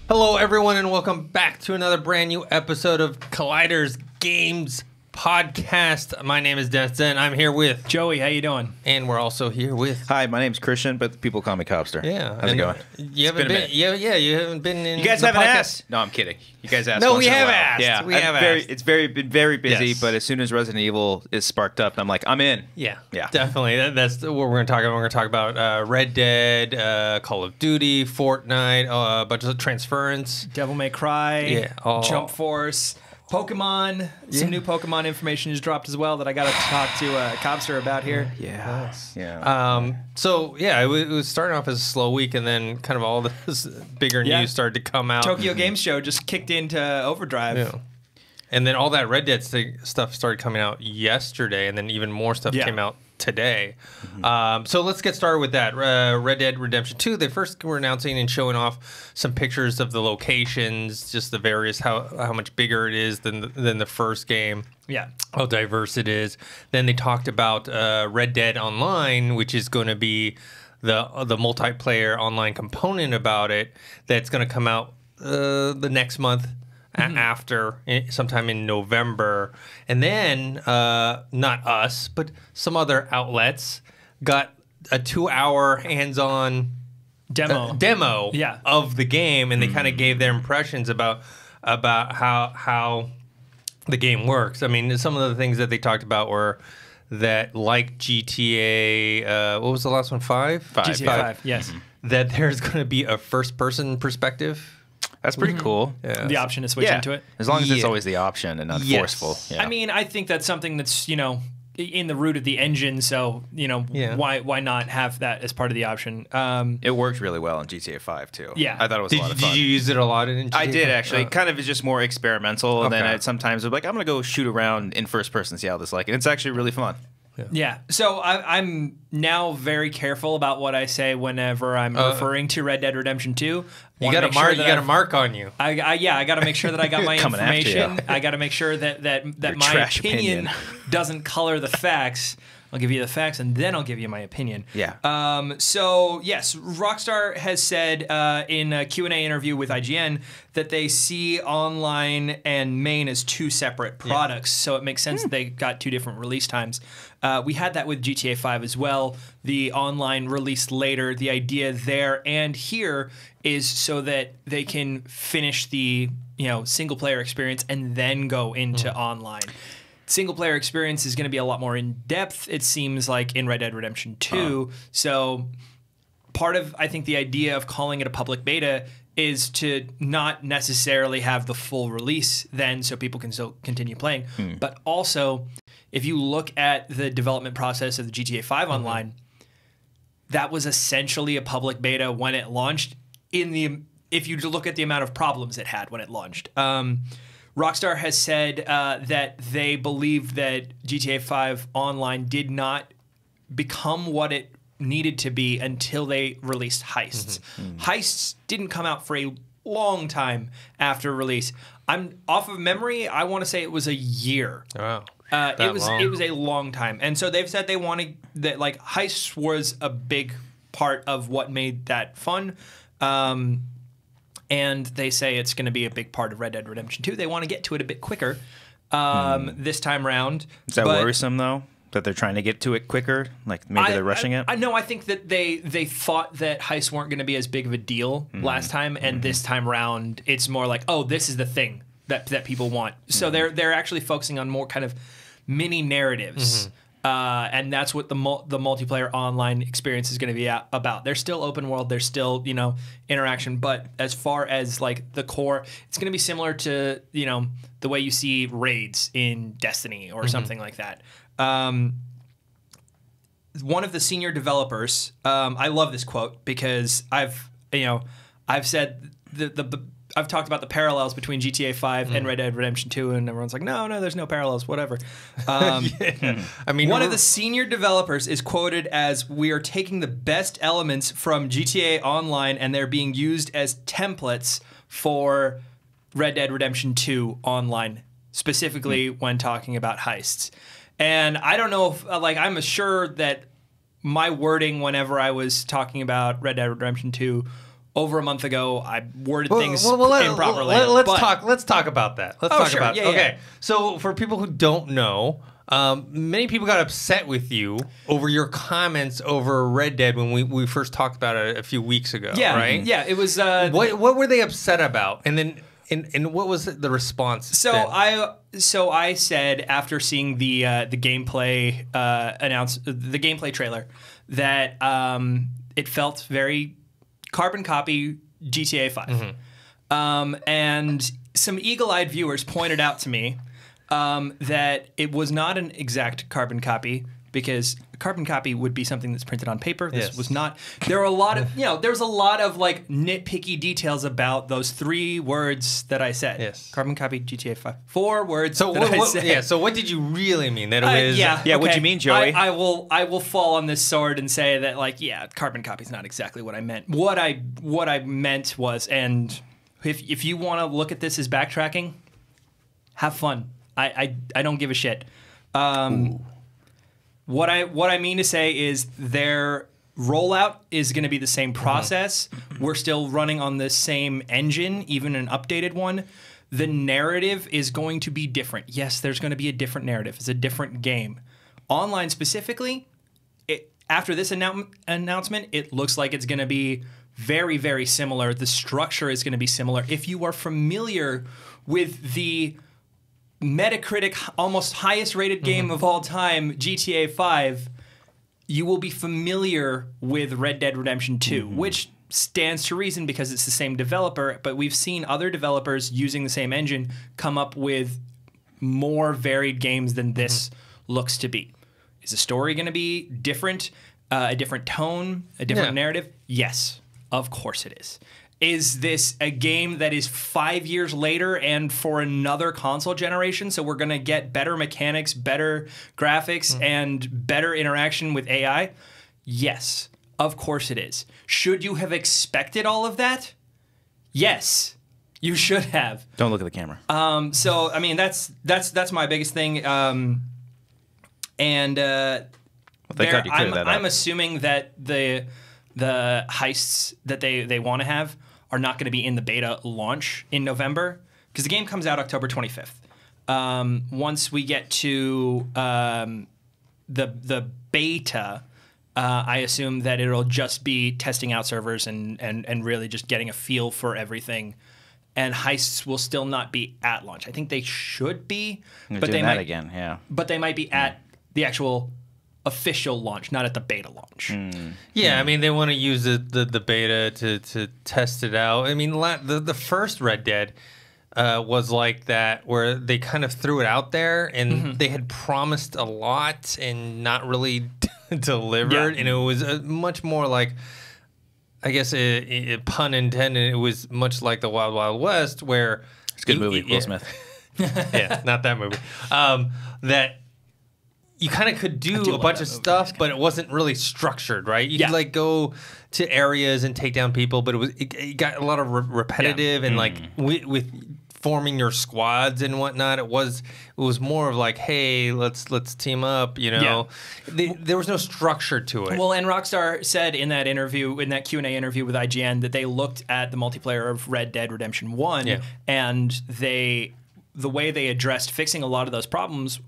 Hello, everyone, and welcome back to another brand new episode of Collider's Games Podcast. My name is Destin. I'm here with Joey. How you doing? And we're also here with. Hi, my name's Christian, but people call me Cobbster. Yeah, how's it going? You haven't been. Yeah, you haven't been in. You guys the haven't podcast? asked? No, I'm kidding. You guys asked. No, once we in a have while. asked. Yeah, we have asked. It's been very busy, Yes. but as soon as Resident Evil is sparked up, I'm like, I'm in. Yeah, Yeah. definitely. That's what we're going to talk about. We're going to talk about Red Dead, Call of Duty, Fortnite, a bunch of Transference, Devil May Cry, Jump Force, Pokemon. Some new Pokemon information just dropped as well that I got to talk to Cobbster about here. Yeah. Yeah. So yeah, it was starting off as a slow week, and then kind of all this bigger news started to come out. Tokyo Game Show just kicked into overdrive. Yeah. And then all that Red Dead stuff started coming out yesterday, and then even more stuff came out today. So let's get started with that. Red Dead Redemption 2, they first were announcing and showing off some pictures of the locations, just the various, how much bigger it is than the first game. Yeah. How diverse it is. Then they talked about Red Dead Online, which is going to be the multiplayer online component about it, that's going to come out the next month. After sometime in November, and then not us, but some other outlets got a 2-hour hands-on demo of the game, and they kind of gave their impressions about how the game works. I mean, some of the things that they talked about were that, like GTA, what was the last one? 5? GTA 5, yes. That there's going to be a first-person perspective. That's pretty cool. Yeah. The option to switch into it. As long as it's always the option and not forceful. Yeah. I mean, I think that's something that's, in the root of the engine, so, why not have that as part of the option? It worked really well in GTA 5, too. Yeah. I thought it was a lot of fun. Did you use it a lot in GTA 5? I did, actually. It kind of is just more experimental, and then sometimes I'm like, I'm going to go shoot around in first person, see how this is like. And it's actually really fun. Yeah. So I'm now very careful about what I say whenever I'm referring to Red Dead Redemption 2. You got a mark on you. I got to make sure that I got my information. I got to make sure that my opinion doesn't color the facts. I'll give you the facts, and then I'll give you my opinion. Yeah. So, yes, Rockstar has said in a Q&A interview with IGN that they see online and main as two separate products, so it makes sense that they got two different release times. We had that with GTA 5 as well. The online released later. The idea there and here is so that they can finish the single-player experience and then go into online. Single-player experience is going to be a lot more in-depth, it seems like, in Red Dead Redemption 2. So part of, I think, the idea of calling it a public beta is to not necessarily have the full release then so people can still continue playing. But also, if you look at the development process of the GTA 5 Online, that was essentially a public beta when it launched if you look at the amount of problems it had when it launched. Rockstar has said that they believe that GTA 5 Online did not become what it needed to be until they released Heists. Heists didn't come out for a long time after release. I'm off of memory. I want to say it was a year. Wow. It was a long time, and so they've said they wanted that. Like, Heists was a big part of what made that fun. And they say it's going to be a big part of Red Dead Redemption 2. They want to get to it a bit quicker this time around. Is that worrisome, though, that they're trying to get to it quicker? Like, maybe they're rushing it? No, I think that they thought that heists weren't going to be as big of a deal last time, and this time around, it's more like, oh, this is the thing that people want. So they're actually focusing on more kind of mini narratives. And that's what the multiplayer online experience is going to be about. There's still open world, there's still interaction, but as far as like the core, it's going to be similar to the way you see raids in Destiny or something like that. One of the senior developers, I love this quote because I've said I've talked about the parallels between GTA 5 and Red Dead Redemption 2, and everyone's like, no, there's no parallels, whatever. I mean, one of the senior developers is quoted as, "We are taking the best elements from GTA Online, and they're being used as templates for Red Dead Redemption 2 Online, specifically when talking about heists." And I don't know if, I'm sure that my wording whenever I was talking about Red Dead Redemption 2 over a month ago. I worded things improperly. Let's talk about that. Yeah, okay. So for people who don't know, many people got upset with you over your comments over Red Dead when we first talked about it a few weeks ago. Yeah, right? Yeah, it was. What were they upset about? And then. And what was the response? So I said after seeing the gameplay the gameplay trailer that it felt very carbon copy GTA 5, and some eagle-eyed viewers pointed out to me that it was not an exact carbon copy. Because a carbon copy would be something that's printed on paper. This was not. There were a lot of, there was a lot of like nitpicky details about those 3 words that I said. Yes. Carbon copy, GTA 5. 4 words. So I said. Yeah. So what did you really mean? That it was. Yeah. What'd you mean, Joey? I will fall on this sword and say that carbon copy is not exactly what I meant. What I meant was, and if you want to look at this as backtracking, have fun. I don't give a shit. What I mean to say is their rollout is going to be the same process. We're still running on the same engine, even an updated one. The narrative is going to be different. Yes, there's going to be a different narrative. It's a different game. Online specifically, after this announcement, it looks like it's going to be very, very similar. The structure is going to be similar. If you are familiar with the Metacritic almost highest rated game of all time, GTA 5, you will be familiar with Red Dead Redemption 2, which stands to reason because it's the same developer, but we've seen other developers using the same engine come up with more varied games than this looks to be. Is the story going to be different, a different tone, a different narrative? Yes, of course it is. Is this a game that is 5 years later and for another console generation? So we're going to get better mechanics, better graphics, and better interaction with AI? Yes, of course it is. Should you have expected all of that? Yes, you should have. Don't look at the camera. So I mean that's my biggest thing. I'm assuming that the heists that they want to have are not going to be in the beta launch in November because the game comes out October 25th. Once we get to the beta, I assume that it'll just be testing out servers and really just getting a feel for everything. And heists will still not be at launch. I think they should be, but they might again. Yeah, but they might be at the actual official launch, not at the beta launch. Yeah, I mean, they want to use the beta to test it out. I mean, the first Red Dead was like that, where they kind of threw it out there, and they had promised a lot and not really delivered, and it was much more like, I guess, pun intended, it was much like the Wild Wild West, where... It's a good movie, Will Smith. Yeah, not that movie. That... You kind of could do a bunch of stuff, but it wasn't really structured, right? You could like go to areas and take down people, but it got a lot of repetitive and like with forming your squads and whatnot. It was more of like, hey, let's team up. You know, there was no structure to it. Well, and Rockstar said in that interview, in that Q&A interview with IGN, that they looked at the multiplayer of Red Dead Redemption 1, and the way they addressed fixing a lot of those problems.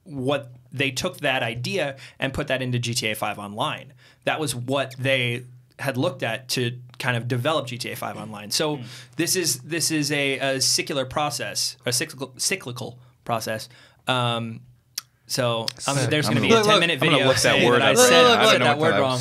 What they took that idea and put that into GTA 5 Online. That was what they had looked at to kind of develop GTA 5 Online. So this is a cyclical process, a cyclical process. So there's going to be a 10-minute video saying that I said that word wrong.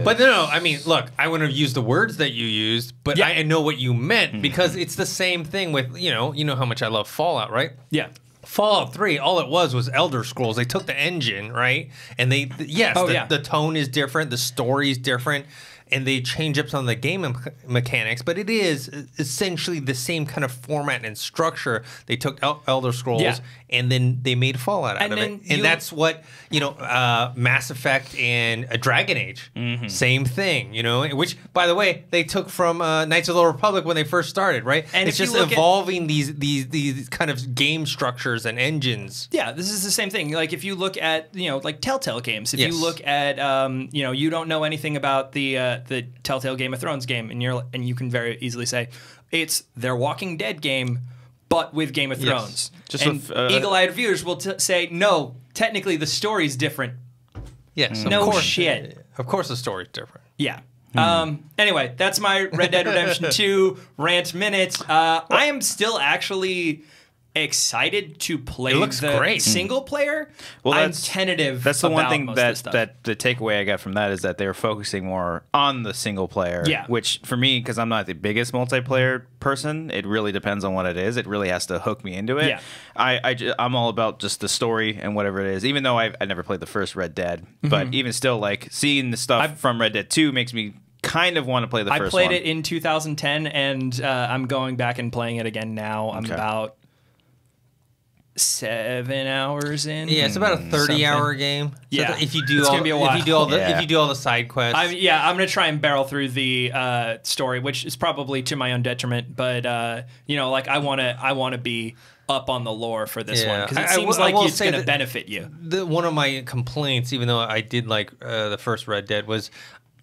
But no, I mean, look, I wouldn't have used the words that you used, but I know what you meant because it's the same thing with, you know how much I love Fallout, right? Yeah. Fallout 3, all it was Elder Scrolls. They took the engine, right? And the tone is different, the story is different, and they change up some of the game mechanics, but it is essentially the same kind of format and structure. They took Elder Scrolls and then they made Fallout out of it. And that's what, Mass Effect and Dragon Age, same thing, which, by the way, they took from Knights of the Old Republic when they first started, right? And it's just evolving these kind of game structures and engines. Yeah, this is the same thing. Like if you look at, like Telltale games, if you look at, you don't know anything about the the Telltale Game of Thrones game, and you can very easily say it's their Walking Dead game, but with Game of Thrones. Just and eagle-eyed viewers will say, no, technically the story's different. Yes, no of course. shit. Of course, the story's different. Yeah. Anyway, that's my Red Dead Redemption 2 rant minute. I am still actually excited to play the single player. Well, I'm tentative. That's the one thing that the takeaway I got from that is that they were focusing more on the single player. Yeah. Which for me, because I'm not the biggest multiplayer person, it really depends on what it is. It really has to hook me into it. Yeah. I'm all about just the story and whatever it is. Even though I never played the first Red Dead, but even still, like seeing the stuff from Red Dead 2 makes me kind of want to play the first one. I played it in 2010, and I'm going back and playing it again now. I'm about 7 hours in. Yeah, it's about a 30-hour game. So yeah, if you do it's all, gonna be a while. if you do all the side quests. I'm gonna try and barrel through the story, which is probably to my own detriment. But like I wanna be up on the lore for this one because it seems like it's gonna benefit you. One of my complaints, even though I did like the first Red Dead, was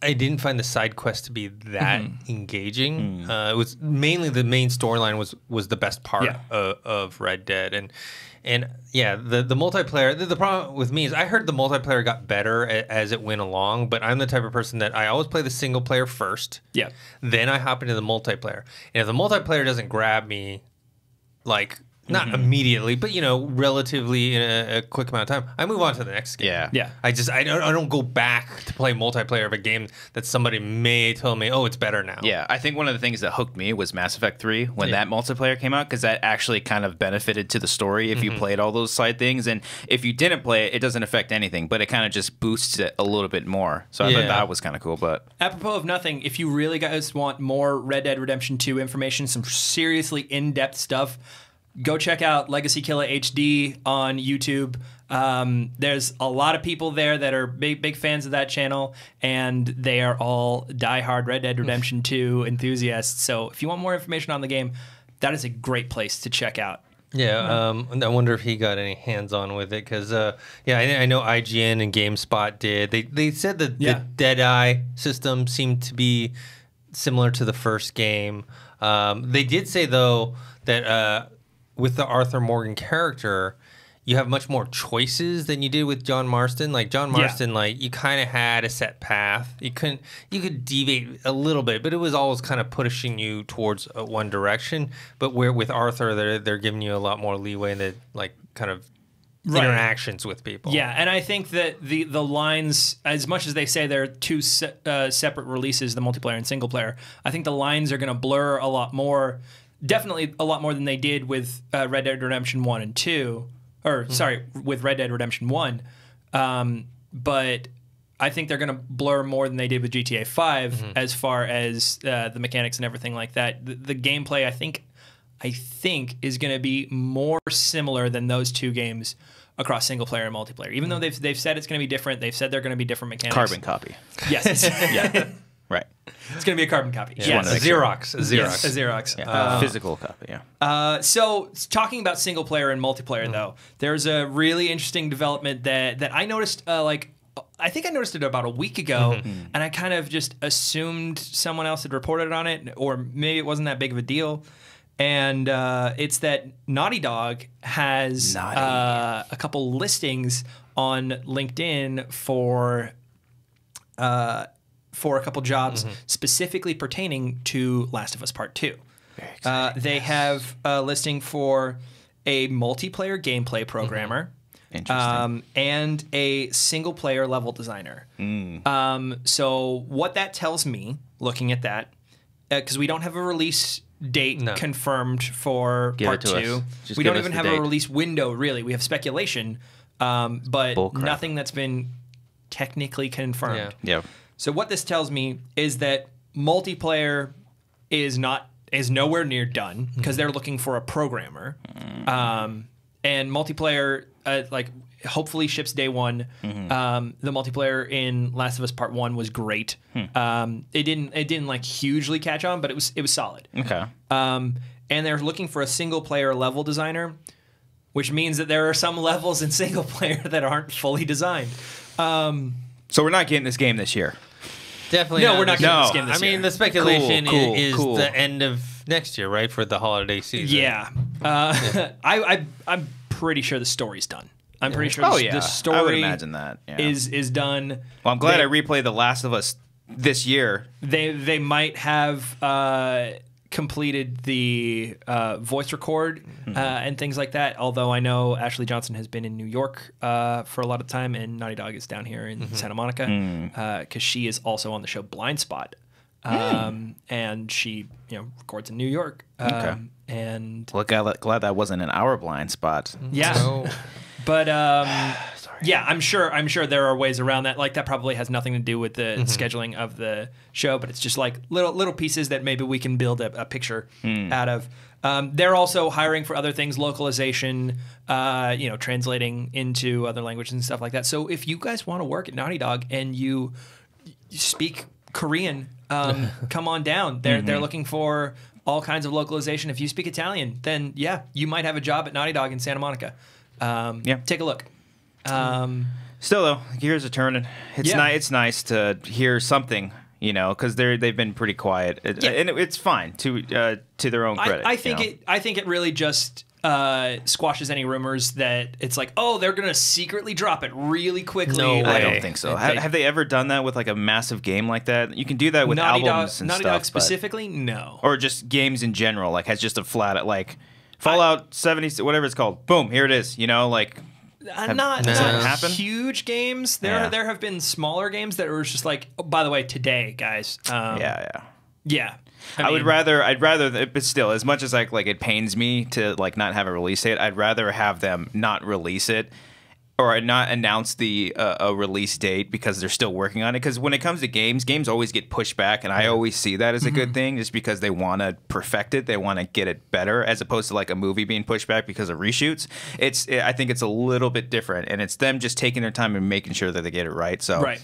I didn't find the side quest to be that engaging. It was mainly the main storyline was the best part of Red Dead, and yeah, the multiplayer. The problem with me is I heard the multiplayer got better as it went along, but I'm the type of person that I always play the single player first. Yeah. Then I hop into the multiplayer, and if the multiplayer doesn't grab me, like. Not immediately, but relatively in a quick amount of time, I move on to the next game. Yeah. I don't go back to play multiplayer of a game that somebody may tell me, oh, it's better now. Yeah, I think one of the things that hooked me was Mass Effect 3 when that multiplayer came out, because that actually kind of benefited to the story if you played all those side things, and if you didn't play it, it doesn't affect anything, but it kind of just boosts it a little bit more. So I thought that was kind of cool. But apropos of nothing, if you really guys want more Red Dead Redemption 2 information, some seriously in-depth stuff, go check out Legacy Killer HD on YouTube. There's a lot of people there that are big fans of that channel, and they are all diehard Red Dead Redemption 2 enthusiasts. So if you want more information on the game, that is a great place to check out. Yeah, I wonder if he got any hands-on with it, because I know IGN and GameSpot did. They said that the Deadeye system seemed to be similar to the first game. They did say though that with the Arthur Morgan character, you have much more choices than you did with John Marston. Like John Marston, like you kind of had a set path. You could deviate a little bit, but it was always kind of pushing you towards one direction. But where with Arthur, they're giving you a lot more leeway in the like kind of interactions with people. Yeah, and I think that the lines, as much as they say they're two separate releases, the multiplayer and single player, I think the lines are going to blur a lot more. Definitely a lot more than they did with Red Dead Redemption 1 and 2. Or, sorry, with Red Dead Redemption 1. But I think they're going to blur more than they did with GTA 5 as far as the mechanics and everything like that. The gameplay, I think, is going to be more similar than those two games across single player and multiplayer. Even though they've said it's going to be different, they've said they're going to be different mechanics. Carbon copy. Yes. Yeah. Right. It's going to be a carbon copy. Yeah. Yes. A Xerox. Yes, a Xerox. Yeah. Physical copy, yeah. So talking about single player and multiplayer, though, there's a really interesting development that I noticed, I think I noticed it about a week ago, and I kind of just assumed someone else had reported on it, or maybe it wasn't that big of a deal. And it's that Naughty Dog has a couple listings on LinkedIn for a couple jobs specifically pertaining to Last of Us Part 2. They have a listing for a multiplayer gameplay programmer and a single-player level designer. So what that tells me, looking at that, because we don't have a release date confirmed for Part 2. We don't even have a release window, really. We have speculation, but nothing that's been technically confirmed. Yeah. So what this tells me is that multiplayer is nowhere near done because they're looking for a programmer, and multiplayer hopefully ships day one. The multiplayer in Last of Us Part 1 was great. It didn't like hugely catch on, but it was solid. Okay. And they're looking for a single player level designer, which means that there are some levels in single player that aren't fully designed. So we're not getting this game this year. Definitely. No, we're not getting No. this game this I mean, year. the speculation Cool, is cool. the end of next year, right, for the holiday season. Yeah. I'm pretty sure the story's done. I'm pretty sure Oh the yeah, story I would imagine that. Yeah. is done. Well, I'm glad They- I replayed The Last of Us this year. They might have completed the voice record and things like that. Although I know Ashley Johnson has been in New York for a lot of time, and Naughty Dog is down here in Santa Monica because she is also on the show Blind Spot, and she records in New York. Okay. And Well, glad that wasn't in our blind spot. yeah, So, but yeah, I'm sure there are ways around that. Like that probably has nothing to do with the scheduling of the show, but it's just like little pieces that maybe we can build a picture out of. They're also hiring for other things, localization, translating into other languages and stuff like that. So if you guys want to work at Naughty Dog and you speak Korean, come on down. They're looking for all kinds of localization. If you speak Italian, then yeah, you might have a job at Naughty Dog in Santa Monica. Take a look. Still though, gears are turning. It's Yeah. It's nice to hear something, because they've been pretty quiet, and it's fine to their own credit. I think it really just squashes any rumors that it's like, oh, they're gonna secretly drop it really quickly. No I way. don't think so. Have they ever done that with like a massive game like that? You can do that with albums and Naughty stuff, Dog specifically, no. or just games in general. Like has just a flat like Fallout 70, whatever it's called. Boom, here it is. Not Not happen? huge games. There have been smaller games that were just like, oh, by the way, today, guys. Yeah. I I'd mean, rather, but still, as much as like it pains me to like not have a release date, I'd rather have them not release it or not announce the a release date because they're still working on it. Because when it comes to games always get pushed back, and I always see that as a good thing, just because they want to perfect it, they want to get it better, as opposed to like a movie being pushed back because of reshoots. I think it's a little bit different, and it's them just taking their time and making sure that they get it right. So right.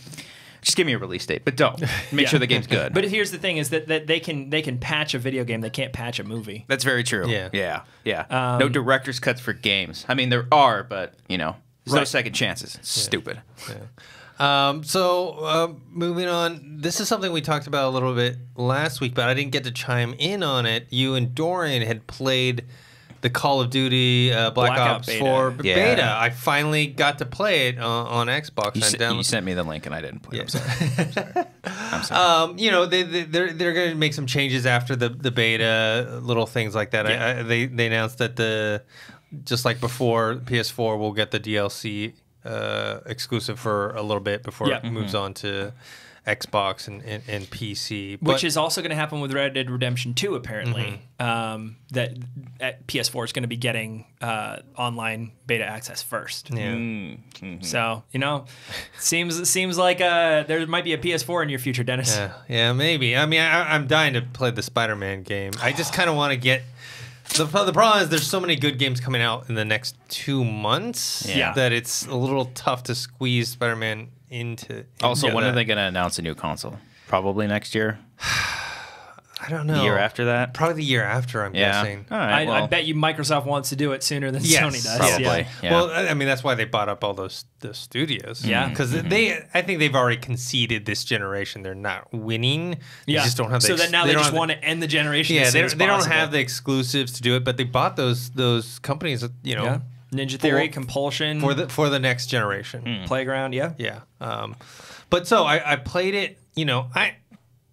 just give me a release date, but don't make sure the game's good. But here's the thing: is that they can patch a video game, they can't patch a movie. That's very true. Yeah. Yeah. No director's cuts for games. I mean, there are, but there's no second chances. It's stupid. Moving on. This is something we talked about a little bit last week, but I didn't get to chime in on it. You and Dorian had played the Call of Duty Black Blackout Ops beta. 4 Yeah. beta. I finally got to play it on Xbox. You sent me the link and I didn't play it. Yeah. I'm sorry. They're going to make some changes after the beta, little things like that. Yeah. They announced that just like before, PS4 will get the DLC exclusive for a little bit before it moves on to Xbox and PC. Which is also going to happen with Red Dead Redemption 2, apparently. That PS4 is going to be getting online beta access first. Yeah. So, seems like there might be a PS4 in your future, Dennis. Yeah, maybe. I mean, I'm dying to play the Spider-Man game. I just kind of want to get... The problem is there's so many good games coming out in the next 2 months that it's a little tough to squeeze Spider-Man into Also, when that. are they going to announce a new console? Probably next year? I don't know. The year after that? Probably the year after, I'm guessing. All right, I bet you Microsoft wants to do it sooner than Sony does. probably. Yeah. Well, I mean, that's why they bought up all those studios. Yeah. Because I think they've already conceded this generation. They're not winning. They just don't have the So then now they just want to end the generation. Yeah, as soon as they don't possible. have the exclusives to do it, but they bought those companies, Ninja Theory, Compulsion, for the next generation. Playground, yeah. Yeah. But so I played it.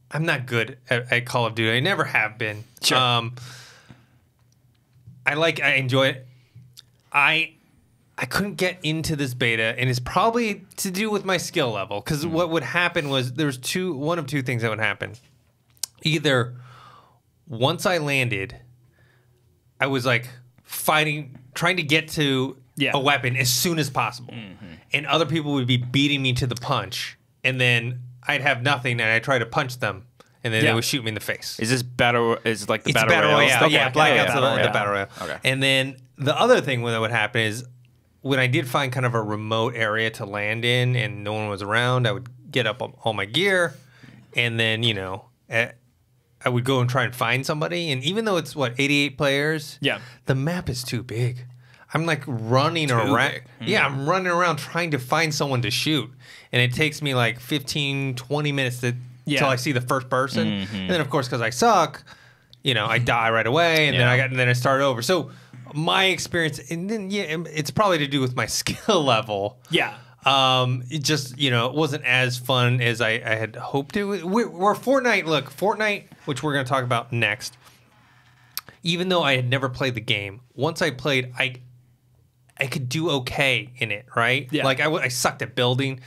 I'm not good at Call of Duty. I never have been. Sure. I enjoy it. I couldn't get into this beta, and it's probably to do with my skill level. Because what would happen was there's one of two things that would happen. Either once I landed, I was like fighting, trying to get to a weapon as soon as possible, and other people would be beating me to the punch, and then I'd have nothing, and I'd try to punch them, and then they would shoot me in the face. Is this battle? Is it like the It's battle Battle royale? Royale. stuff? Yeah, Blackout's the Royale. Battle Royale. Okay. And then the other thing that would happen is when I did find kind of a remote area to land in and no one was around, I would get up all my gear, and then, I would go and try and find somebody. And even though it's, 88 players? Yeah. The map is too big. I'm like running around. big. Yeah, I'm running around trying to find someone to shoot. And it takes me like 15, 20 minutes until I see the first person, and then of course because I suck, I die right away, and then I start over. So my experience, and then it's probably to do with my skill level. Yeah. It just, it wasn't as fun as I had hoped it would. Where Fortnite, which we're going to talk about next, even though I had never played the game, once I played, I could do okay in it, right? Yeah. Like I sucked at building,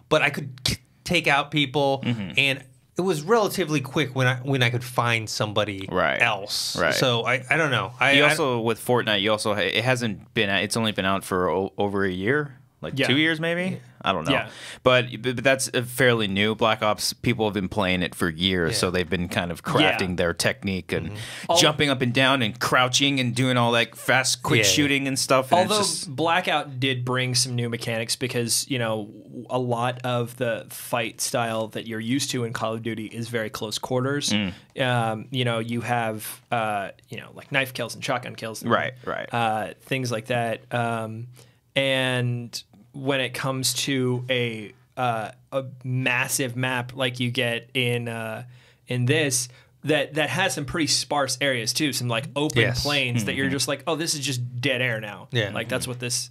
but I could take out people, and it was relatively quick when I could find somebody else. Right. So I don't know. Also with Fortnite, it hasn't been it's only been out for over a year. Like 2 years, maybe? I don't know. Yeah. But that's fairly new. Black Ops, people have been playing it for years, so they've been kind of crafting their technique and jumping up and down and crouching and doing all that fast, quick shooting and stuff. And although Blackout did bring some new mechanics because, a lot of the fight style that you're used to in Call of Duty is very close quarters. You have, like knife kills and shotgun kills. And, things like that. And when it comes to a massive map like you get in this, that has some pretty sparse areas too, some like open plains that you're just like, oh, this is just dead air now. Yeah, like that's what this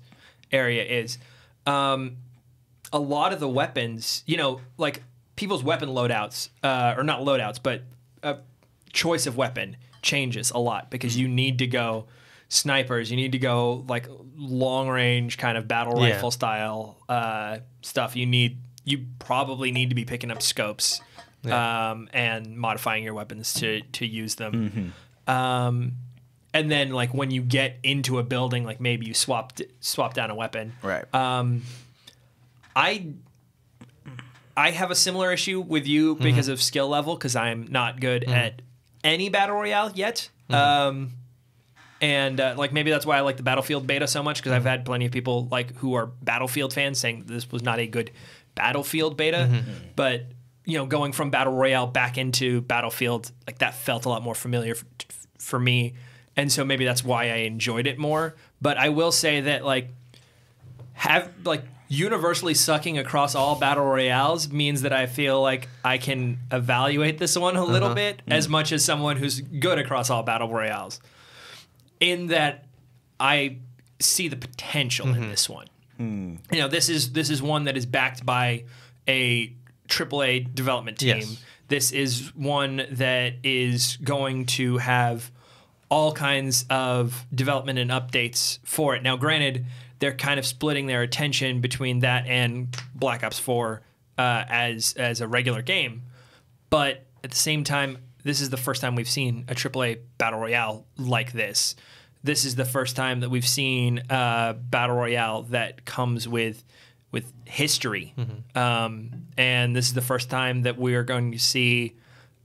area is. A lot of the weapons, like people's weapon loadouts, or not loadouts, but choice of weapon changes a lot because you need to go snipers, you need to go like long range kind of battle rifle style stuff. You probably need to be picking up scopes and modifying your weapons to use them. And then like when you get into a building, like maybe you swap down a weapon. Right. I have a similar issue with you because of skill level, because I'm not good at any battle royale yet. And like maybe that's why I like the Battlefield beta so much, because I've had plenty of people like who are Battlefield fans saying this was not a good Battlefield beta. But going from Battle Royale back into Battlefield, like that felt a lot more familiar for me, and so maybe that's why I enjoyed it more. But I will say that universally sucking across all battle royales means that I feel like I can evaluate this one a little bit as much as someone who's good across all battle royales. In that I see the potential in this one. This is one that is backed by a AAA development team. Yes. This is one that is going to have all kinds of development and updates for it. Now, granted, they're kind of splitting their attention between that and Black Ops 4 as a regular game. But at the same time, this is the first time we've seen a AAA battle royale like this. This is the first time that we've seen a battle royale that comes with history. And this is the first time that we are going to see...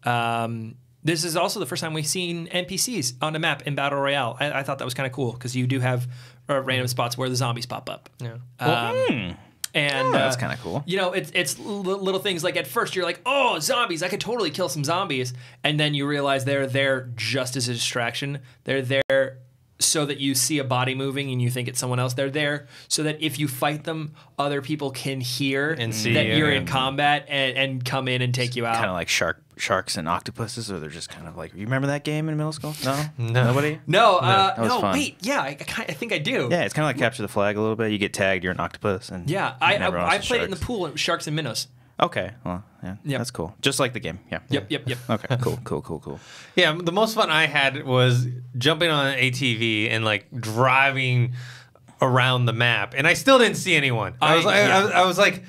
this is also the first time we've seen NPCs on a map in battle royale. I thought that was kind of cool, because you do have random spots where the zombies pop up. Yeah. And that's kind of cool. It's little things like at first you're like, oh, zombies, I could totally kill some zombies. And then you realize they're there just as a distraction. They're there so that you see a body moving and you think it's someone else. They're there so that if you fight them, other people can hear and see that you're in combat and come in and take you out. Kind of like sharks and octopuses, or they're just kind of like, you remember that game in middle school? No? Nobody? No. No, wait, yeah, I think I do. Yeah, it's kind of like Capture the Flag a little bit. You get tagged, you're an octopus. And I played it in the pool, and it was sharks and minnows. Okay, well, yeah, that's cool. Just like the game, yeah. Yep. Okay, cool. Yeah, the most fun I had was jumping on an ATV and like driving around the map, and I still didn't see anyone. I was like,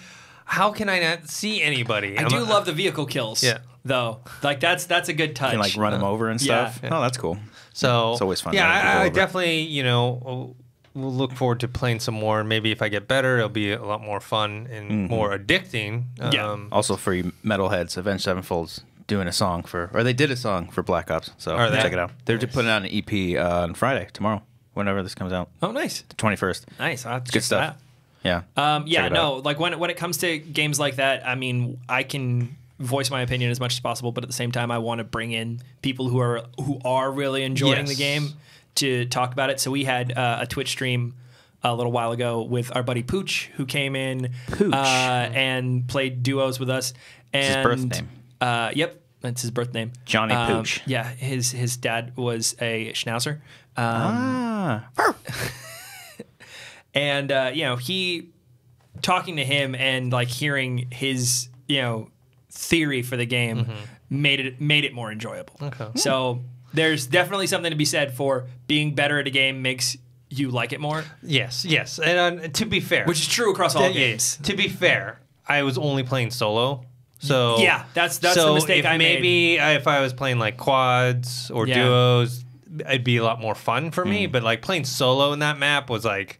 how can I not see anybody? I do love the vehicle kills. Yeah. Though, like that's a good touch. You can like run them over and stuff. Yeah. Oh, that's cool. So it's always fun. Yeah, I definitely we'll look forward to playing some more. Maybe if I get better, it'll be a lot more fun and more addicting. Also, for you metalheads, Avenged Sevenfold's doing a song they did a song for Black Ops. So check it out. They're just putting out an EP on Friday, tomorrow, whenever this comes out. Oh, nice. The 21st. Nice. I'll have to good stuff. Yeah. Like when it comes to games like that, I mean, I can voice my opinion as much as possible, but at the same time, I want to bring in people who are really enjoying the game to talk about it. So we had a Twitch stream a little while ago with our buddy Pooch, who came in and played duos with us. And his birth name. Yep, that's his birth name. Johnny Pooch. Yeah, his dad was a Schnauzer. And he talking to him and like hearing his theory for the game made it more enjoyable. Okay. So there's definitely something to be said for being better at a game makes you like it more. Yes, and to be fair, Which is true across all games. To be fair, I was only playing solo. So yeah, that's the mistake I made. Maybe if I was playing like quads or duos, it'd be a lot more fun for me. But like playing solo in that map was like,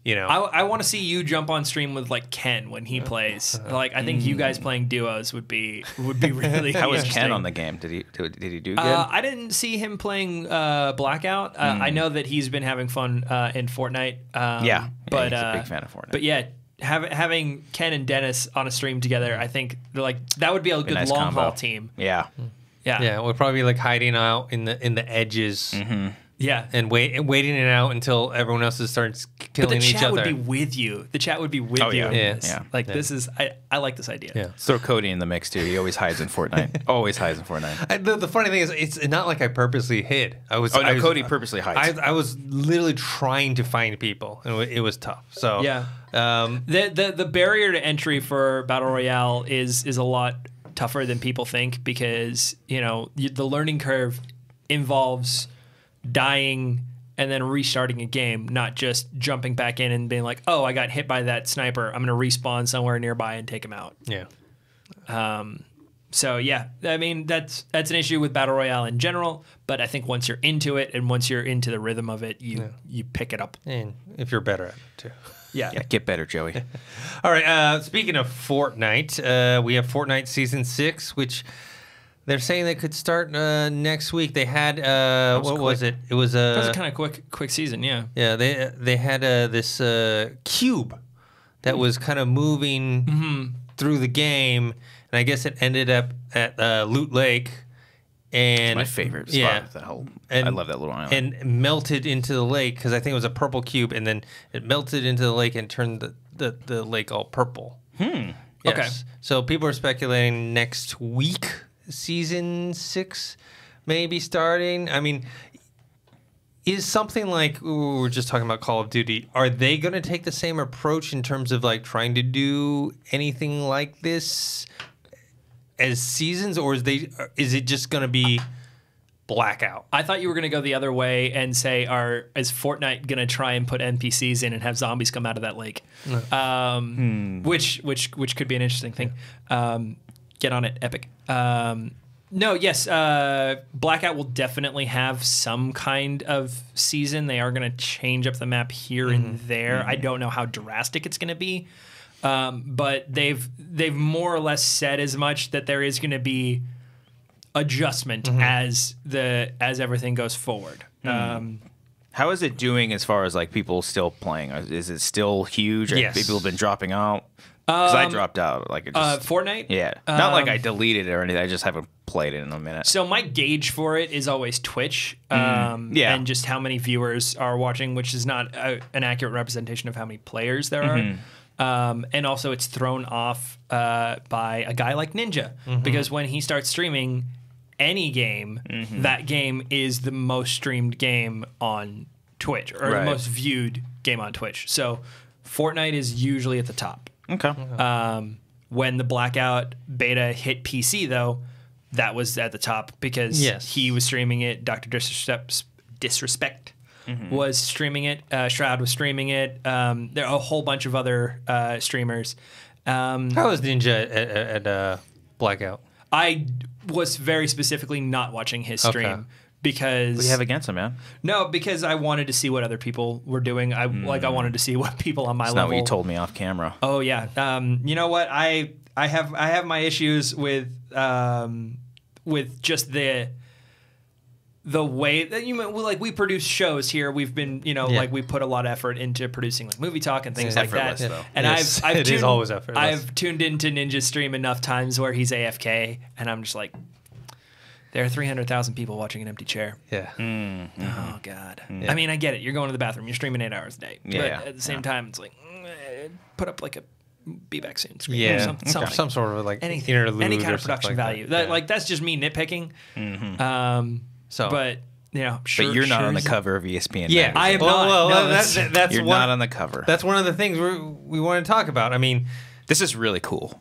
I want to see you jump on stream with like Ken when he plays. Like I think you guys playing duos would be really. How was interesting. Ken on the game? Did he do good? I didn't see him playing Blackout. I know that he's been having fun in Fortnite. But he's a big fan of Fortnite. But yeah. Having Ken and Dennis on a stream together, I think that would be a good nice long combo. haul team. Yeah. Yeah, we'll probably be like hiding out in the edges. Yeah, and waiting it out until everyone else starts killing each other. But the chat would be with you. The chat would be with you. This is I like this idea. Yeah. Let's throw Cody in the mix too. He always hides in Fortnite. Always hides in Fortnite. The funny thing is, it's not like I purposely hid. Cody purposely hides. I was literally trying to find people, and it was tough. So yeah, the barrier to entry for Battle Royale is a lot tougher than people think because the learning curve involves dying and then restarting a game, not just jumping back in and being like, oh, I got hit by that sniper, I'm going to respawn somewhere nearby and take him out. Yeah. So yeah, I mean that's an issue with Battle Royale in general, but I think once you're into it and once you're into the rhythm of it, you pick it up. And if you're better at it too. Yeah. Get better, Joey. All right, speaking of Fortnite, we have Fortnite Season 6, which they're saying they could start next week. They had what was it? It was that was a kind of quick season, yeah. Yeah, they had this cube that was kind of moving through the game, and I guess it ended up at Loot Lake. And it's my favorite spot. I love that little island. And melted into the lake because I think it was a purple cube, and then it melted into the lake and turned the lake all purple. Yes. Okay. So people are speculating next week, Season 6 maybe starting. I mean, is something like we were just talking about Call of Duty, are they going to take the same approach in terms of like trying to do anything like this as seasons, or is it just going to be Blackout? I thought you were going to go the other way and say, is Fortnite going to try and put NPCs in and have zombies come out of that lake? Which could be an interesting thing. Get on it, Epic. Blackout will definitely have some kind of season. They are going to change up the map here and there. I don't know how drastic it's going to be. But they've more or less said as much, that there is going to be adjustment as everything goes forward. How is it doing as far as like people still playing? Is it still huge? Yes. People have been dropping out. Because I dropped out. Like Fortnite? Yeah. Not like I deleted it or anything. I just haven't played it in a minute. So my gauge for it is always Twitch. And just how many viewers are watching, which is not an accurate representation of how many players there are. And also it's thrown off by a guy like Ninja. Because when he starts streaming any game, that game is the most streamed game on Twitch, or the most viewed game on Twitch. So Fortnite is usually at the top. Okay. When the Blackout beta hit PC, though, that was at the top because he was streaming it. Dr. Disrespect was streaming it. Shroud was streaming it. There are a whole bunch of other streamers. How was Ninja at Blackout? I was very specifically not watching his stream. Because what do you have against him, man? No, because I wanted to see what other people were doing. I wanted to see what people on my level. That's not what you told me off camera. Oh yeah. You know what? I have my issues with just the way that we produce shows here. We've been like we put a lot of effort into producing like movie talk and things like that. Though. And it is always effortless. I've tuned into Ninja's stream enough times where he's AFK, and I'm just like, there are 300,000 people watching an empty chair. Yeah. Oh, God. I mean, I get it. You're going to the bathroom. You're streaming 8 hours a day. But at the same time, it's like, put up like a be back soon screen. Yeah, Something. some sort of like Anything, interlude any kind or of production something value. like That Yeah. like that's just me nitpicking. So, But sure. But you're not sure on the is- cover of ESPN. I am magazine. not. Well, No, that's You're one, not on the cover. That's one of the things we want to talk about. I mean, This is really cool.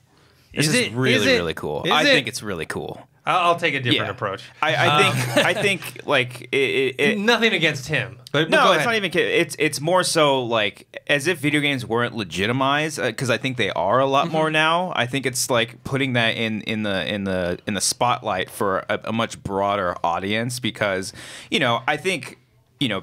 This Is is, it? really, Is it? really cool. Is I it? think it's really cool. I'll take a different Yeah. approach. I think like it Nothing against him, but no, go it's ahead. not even. It's more so like as if video games weren't legitimized because I think they are a lot more now. I think it's like putting that in the spotlight for a much broader audience because I think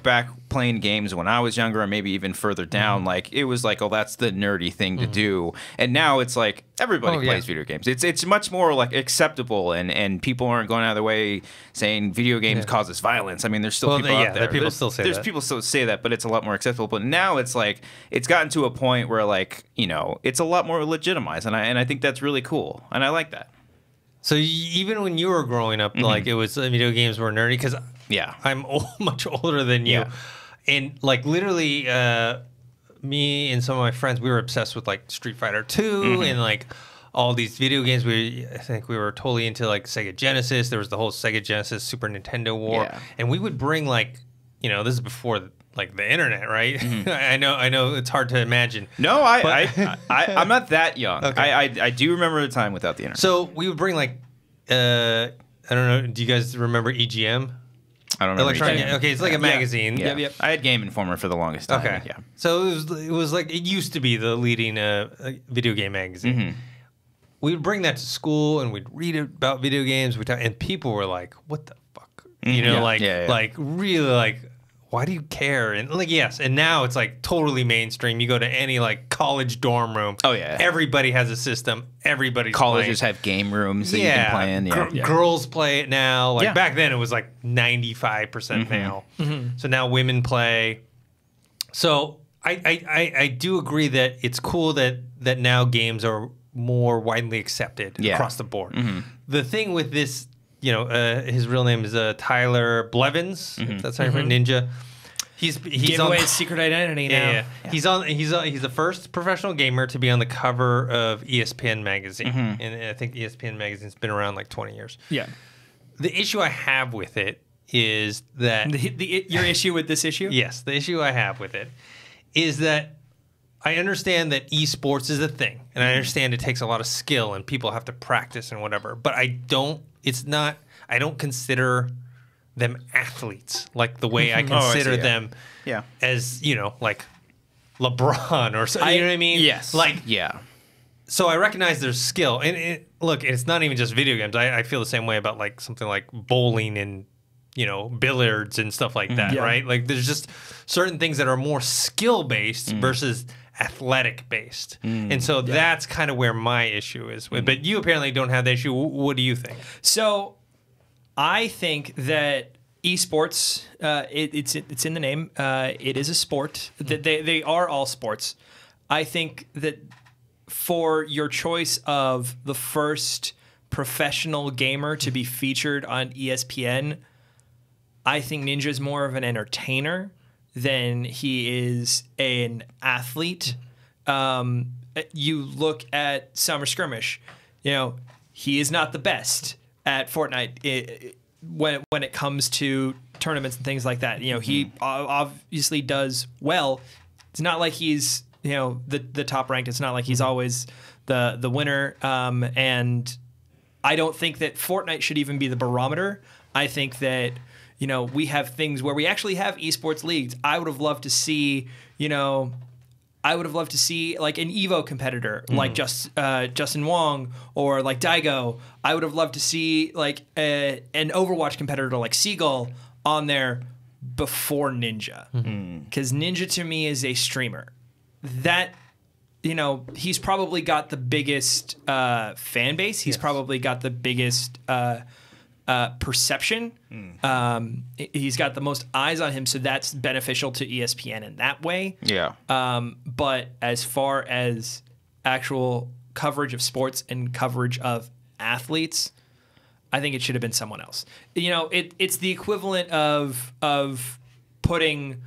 back playing games when I was younger and maybe even further down, like it was like, oh, that's the nerdy thing to do, and now it's like everybody plays video games. It's much more like acceptable, and people aren't going out of their way saying video games causes violence. I mean, there's still people out there. People still say There's that. people still say that, but it's a lot more acceptable. But now it's like it's gotten to a point where like it's a lot more legitimized, and I think that's really cool, and I like that. So even when you were growing up, like it was video games were nerdy because Yeah. I'm much older than you, Yeah. and like literally, me and some of my friends, we were obsessed with like Street Fighter 2 and like all these video games. I think we were totally into like Sega Genesis. There was the whole Sega Genesis Super Nintendo war, Yeah. and we would bring like this is before like the internet, right? I know it's hard to imagine. No, I'm not that young. Okay. I do remember a time without the internet. So we would bring like I don't know. Do you guys remember EGM? I don't know. Electronic. Okay, it's like a magazine. Yeah. Yep. I had Game Informer for the longest time. Okay. Yeah. So it was like it used to be the leading video game magazine. We would bring that to school and we'd read about video games. And people were like, "What the fuck?" Yeah. Like Yeah. like really like. Why do you care? And like yes, and now it's like totally mainstream. You go to any like college dorm room. Oh, yeah. Everybody has a system. Everybody's Colleges playing. have game rooms that you can play in. Yeah. Girls play it now. Like Yeah. back then, it was like 95% male. So now women play. So I do agree that it's cool that now games are more widely accepted across the board. The thing with this, his real name is Tyler Blevins. If that's how you pronounce Ninja. He's Give away his secret identity now. yeah. He's the first professional gamer to be on the cover of ESPN magazine, and I think ESPN magazine's been around like 20 years. Yeah. The issue I have with it is that Your issue with this issue? yes, the issue I have with it is that I understand that eSports is a thing, and I understand it takes a lot of skill and people have to practice and whatever. But I don't consider them athletes like the way I consider them Yeah. as like LeBron or so, you know what I mean? Yes. Like Yeah. so I recognize there's skill, and look, it's not even just video games. I feel the same way about like something like bowling and billiards and stuff like that, Yeah. right? Like there's just certain things that are more skill based versus athletic based, and so that's kind of where my issue is with. But you apparently don't have that issue. What do you think? So I think that esports, it's in the name. It is a sport. That they are all sports. I think that for your choice of the first professional gamer to be featured on ESPN, I think Ninja's more of an entertainer than he is an athlete. You look at Summer Skirmish, he is not the best at Fortnite when it comes to tournaments and things like that. He obviously does well. It's not like he's the top ranked. It's not like he's always the winner. And I don't think that Fortnite should even be the barometer. I think that we have things where we actually have esports leagues. I would have loved to see like an Evo competitor like Justin Wong or like Daigo. I would have loved to see like an Overwatch competitor like Seagull on there before Ninja. Because Ninja to me is a streamer. That, he's probably got the biggest fan base. He's probably got the biggest perception. He's got the most eyes on him, so that's beneficial to ESPN in that way. Yeah. But as far as actual coverage of sports and coverage of athletes, I think it should have been someone else. It's the equivalent of putting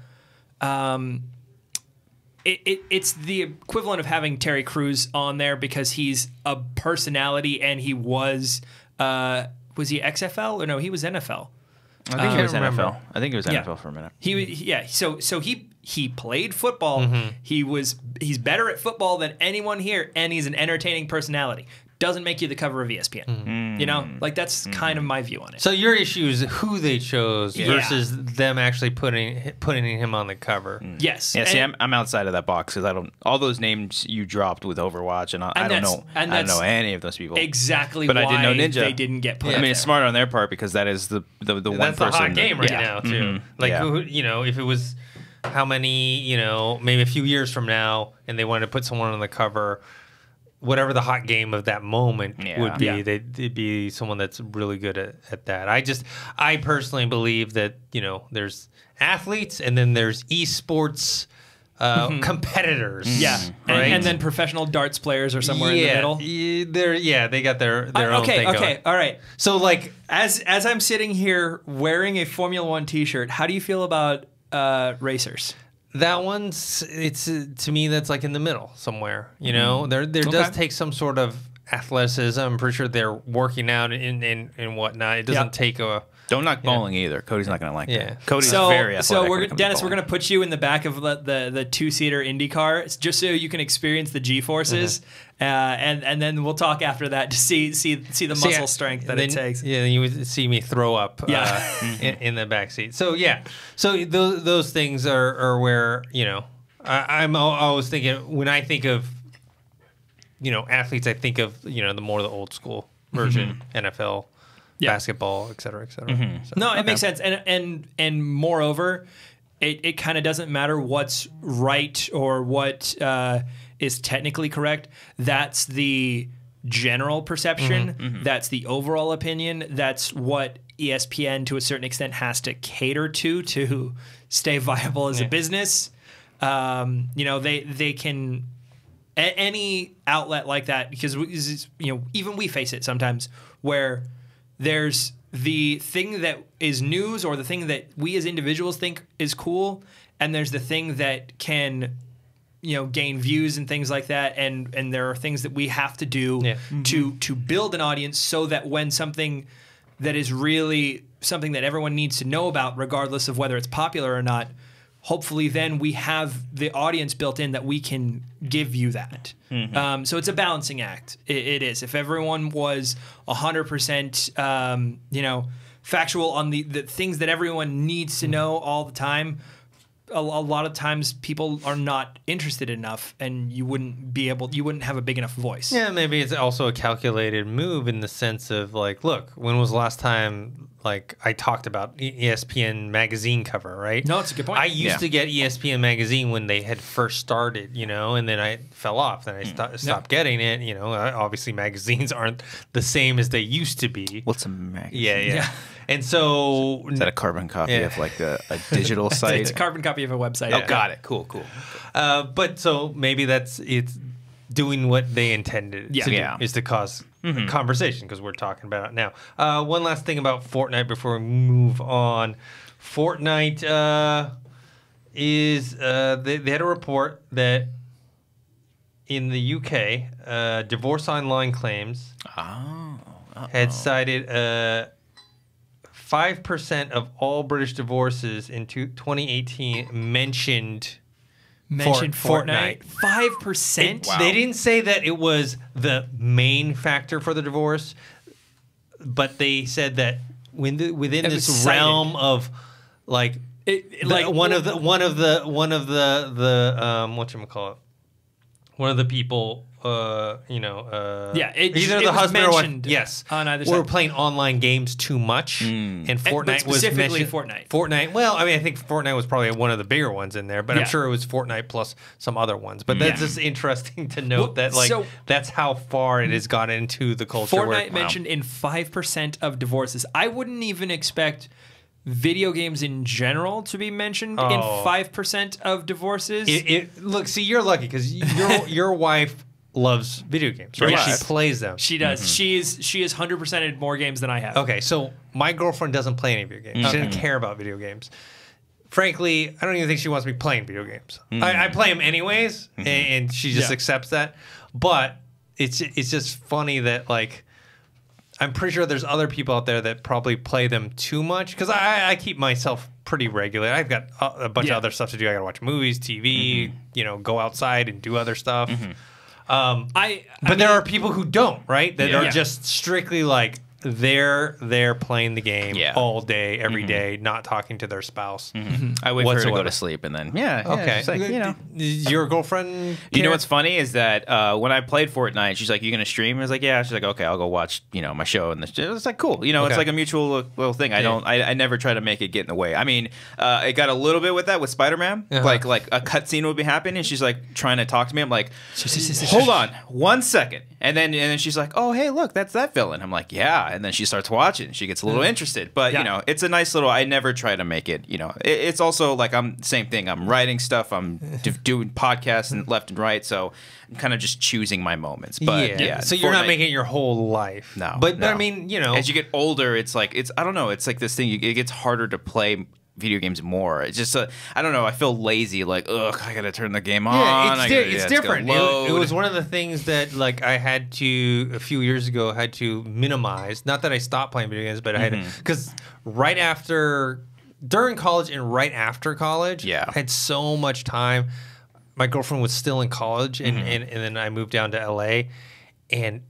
it's the equivalent of having Terry Crews on there because he's a personality and he was he XFL or no, he was NFL. I think it was NFL. I think it was NFL for a minute. So he played football. He's better at football than anyone here, and he's an entertaining personality. Doesn't make you the cover of ESPN. You know, like that's kind of my view on it. So your issue is who they chose versus them actually putting him on the cover. Yes. Yeah. See, I'm outside of that box because I don't. All those names you dropped with Overwatch, and I don't know. I don't know any of those people. Exactly. But why I did know Ninja. They didn't get put. I mean, it's smart on their part because that is the one person. That's a hot game right now too. Like who, you know, if it was how many, you know, maybe a few years from now, and they wanted to put someone on the cover. Whatever the hot game of that moment would be, they'd be someone that's really good at that. I personally believe that, you know, there's athletes and then there's eSports competitors. Yeah. Right? And then professional darts players are somewhere in the middle. They got their own thing going. Okay, all right. So, like, as I'm sitting here wearing a Formula One t-shirt, how do you feel about racers? That it's to me that's like in the middle somewhere. You know, there does take some sort of athleticism. I'm pretty sure they're working out and whatnot. It doesn't take a. Don't knock bowling either. Cody's not going to like that. Cody's very athletic. So Dennis, we're going to put you in the back of the 2-seater Indy car just so you can experience the G-forces, and then we'll talk after that to see the muscle strength that it takes. Yeah, then you would see me throw up in the back seat. So so those things are where, you know, I'm always thinking when I think of, you know, athletes, I think of, you know, the old school version, NFL. Basketball, et cetera, et cetera. So, no, it makes sense, and moreover, it kind of doesn't matter what's right or what is technically correct. That's the general perception. That's the overall opinion. That's what ESPN, to a certain extent, has to cater to stay viable as a business. You know, they can any outlet like that because you know even we face it sometimes where. There's the thing that is news or the thing that we as individuals think is cool, and there's the thing that can, you know, gain views and things like that. And there are things that we have to do to build an audience so that when something that is really something that everyone needs to know about, regardless of whether it's popular or not, hopefully then we have the audience built in that we can give you that. So it's a balancing act. It is. If everyone was 100%, you know, factual on the things that everyone needs to know all the time, a lot of times people are not interested enough, and you wouldn't have a big enough voice. Yeah, maybe it's also a calculated move in the sense of like, look, when was the last time like I talked about ESPN magazine cover, right? No, it's a good point. I used to get ESPN magazine when they had first started, you know, and then I fell off. Then I stopped getting it. You know, obviously magazines aren't the same as they used to be. What's a magazine? Yeah. And so is that a carbon copy of like a digital site? It's a carbon copy of a website. Oh, got it. Cool. But so maybe it's doing what they intended to do, is to cause conversation because we're talking about it now. One last thing about Fortnite before we move on. Fortnite is they had a report that in the UK, Divorce Online claims had cited 5% of all British divorces in 2018 mentioned Fortnite. 5%? Wow. They didn't say that it was the main factor for the divorce, but they said that within this realm of like one of the whatchamacallit, one of the people either the husband or wife, on either side. were playing online games too much, and Fortnite was specifically mentioned. Fortnite. Well, I mean, I think Fortnite was probably one of the bigger ones in there, but I'm sure it was Fortnite plus some other ones. But that's just interesting to note that that's how far it has got into the culture. Fortnite mentioned in 5% of divorces. I wouldn't even expect video games in general to be mentioned in 5% of divorces. Look, see, you're lucky because your wife loves video games, right? Yes. She plays them. She does. She is 100%ed more games than I have. Okay, so my girlfriend doesn't play any video games. She doesn't care about video games. frankly, I don't even think she wants me playing video games. I play them anyways, and she just accepts that. But it's just funny that like I'm pretty sure there's other people out there that probably play them too much because I keep myself pretty regular. I've got a bunch of other stuff to do. I got to watch movies, TV, you know, go outside and do other stuff. But there are people who don't, right? That are just strictly like they're playing the game all day, every day, not talking to their spouse. I wait for her to go to sleep, and then okay. She's like, you know, your girlfriend. You know what's funny is that when I played Fortnite, she's like, "You gonna stream?" I was like, "Yeah." She's like, "Okay, I'll go watch, you know, my show." And it's like, cool. You know, it's like a mutual little thing. I never try to make it get in the way. I mean, it got a little bit with that with Spider-Man. Like a cutscene would be happening, and she's like trying to talk to me. I'm like, hold on 1 second, and then she's like, "Oh, hey, look, that's that villain." I'm like, "Yeah." And then she starts watching. She gets a little interested. But, you know, it's a nice little... I never try to make it, you know... It's also like same thing. I'm writing stuff. I'm doing podcasts and left and right. So I'm kind of just choosing my moments. But, yeah. So you're not making it your whole life. No. But I mean, you know... As you get older, it's like... I don't know. It's like this thing. It gets harder to play video games more. It's just I don't know. I feel lazy. Like, ugh, I gotta turn the game on. It's different. It was one of the things that like I had to a few years ago had to minimize. Not that I stopped playing video games, but I had to because during college and right after college, I had so much time. My girlfriend was still in college, and then I moved down to LA, and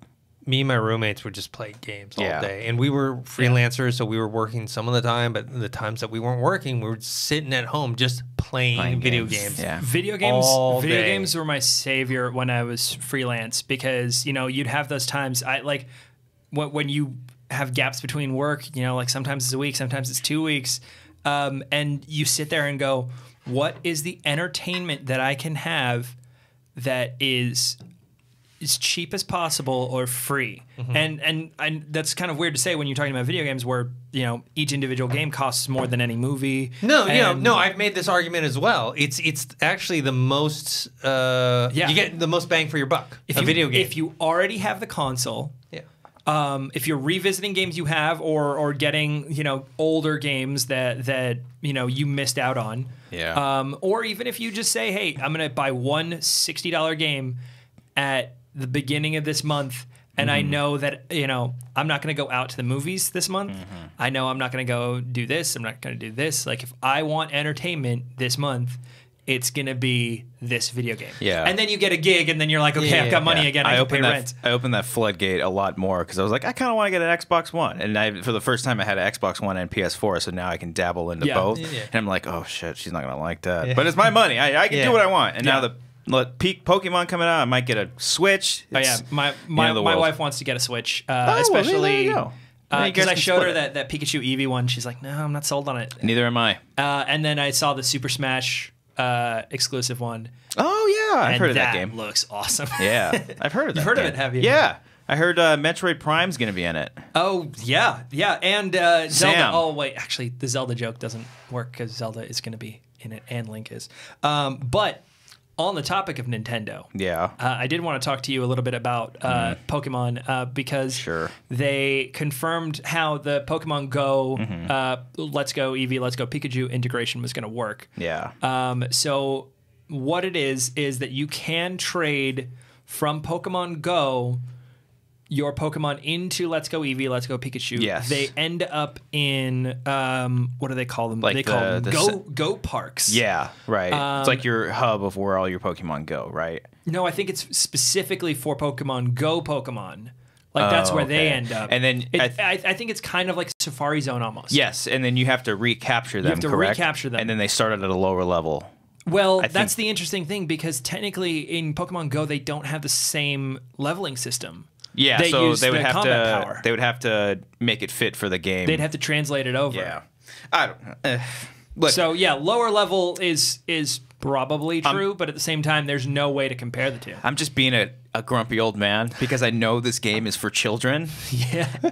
me and my roommates would just play games all day. And we were freelancers, so we were working some of the time, but the times that we weren't working, we were sitting at home just playing video games. Yeah. Video games were my savior when I was freelance because, you know, you'd have those times when you have gaps between work, you know, like sometimes it's a week, sometimes it's 2 weeks, and you sit there and go, what is the entertainment that I can have that is as cheap as possible or free? And that's kind of weird to say when you're talking about video games where, you know, each individual game costs more than any movie. No, I've made this argument as well. It's actually the most you get the most bang for your buck. Video game. If you already have the console, if you're revisiting games you have or getting, you know, older games that you know you missed out on. Or even if you just say, hey, I'm gonna buy one $60 game at the beginning of this month, and I know that, you know, I'm not going to go out to the movies this month. I know I'm not going to go do this. I'm not going to do this. Like, if I want entertainment this month, it's going to be this video game. And then you get a gig, and then you're like, okay, I've got money again. I can pay rent. I opened that floodgate a lot more because I was like, I kind of want to get an Xbox One. And for the first time, I had an Xbox One and PS4, so now I can dabble into both. And I'm like, oh, shit, she's not going to like that. But it's my money. I can do what I want. And now the peak Pokemon coming out, I might get a Switch. My wife wants to get a Switch, especially because I showed her that Pikachu Eevee one. She's like, no, I'm not sold on it. Neither am I. And then I saw the Super Smash exclusive one. Oh yeah, I've heard of that game. That looks awesome. Yeah, I've heard of that. You've heard of it, have you? Yeah. I heard Metroid Prime's going to be in it. Oh, yeah. And Zelda. Oh, wait. Actually, the Zelda joke doesn't work because Zelda is going to be in it and Link is. But on the topic of Nintendo, I did want to talk to you a little bit about Pokemon because they confirmed how the Pokemon Go, Let's Go Eevee, Let's Go Pikachu integration was going to work. So what it is that you can trade from Pokemon Go your Pokemon into Let's Go Eevee, Let's Go Pikachu. They end up in what do they call them? Like they call them Go Parks. Yeah, right. It's like your hub of where all your Pokemon go, right? No, I think it's specifically for Pokemon Go Pokemon. Like that's where they end up. And then I think it's kind of like Safari Zone almost. Yes, and then you have to recapture them. You have to recapture them, and then they started at a lower level. Well, that's the interesting thing because technically in Pokemon Go they don't have the same leveling system. Yeah, so they would have to make it fit for the game. They'd have to translate it over. Yeah, I don't know. So yeah, lower level is probably true, but at the same time, there's no way to compare the two. I'm just being a grumpy old man because I know this game is for children.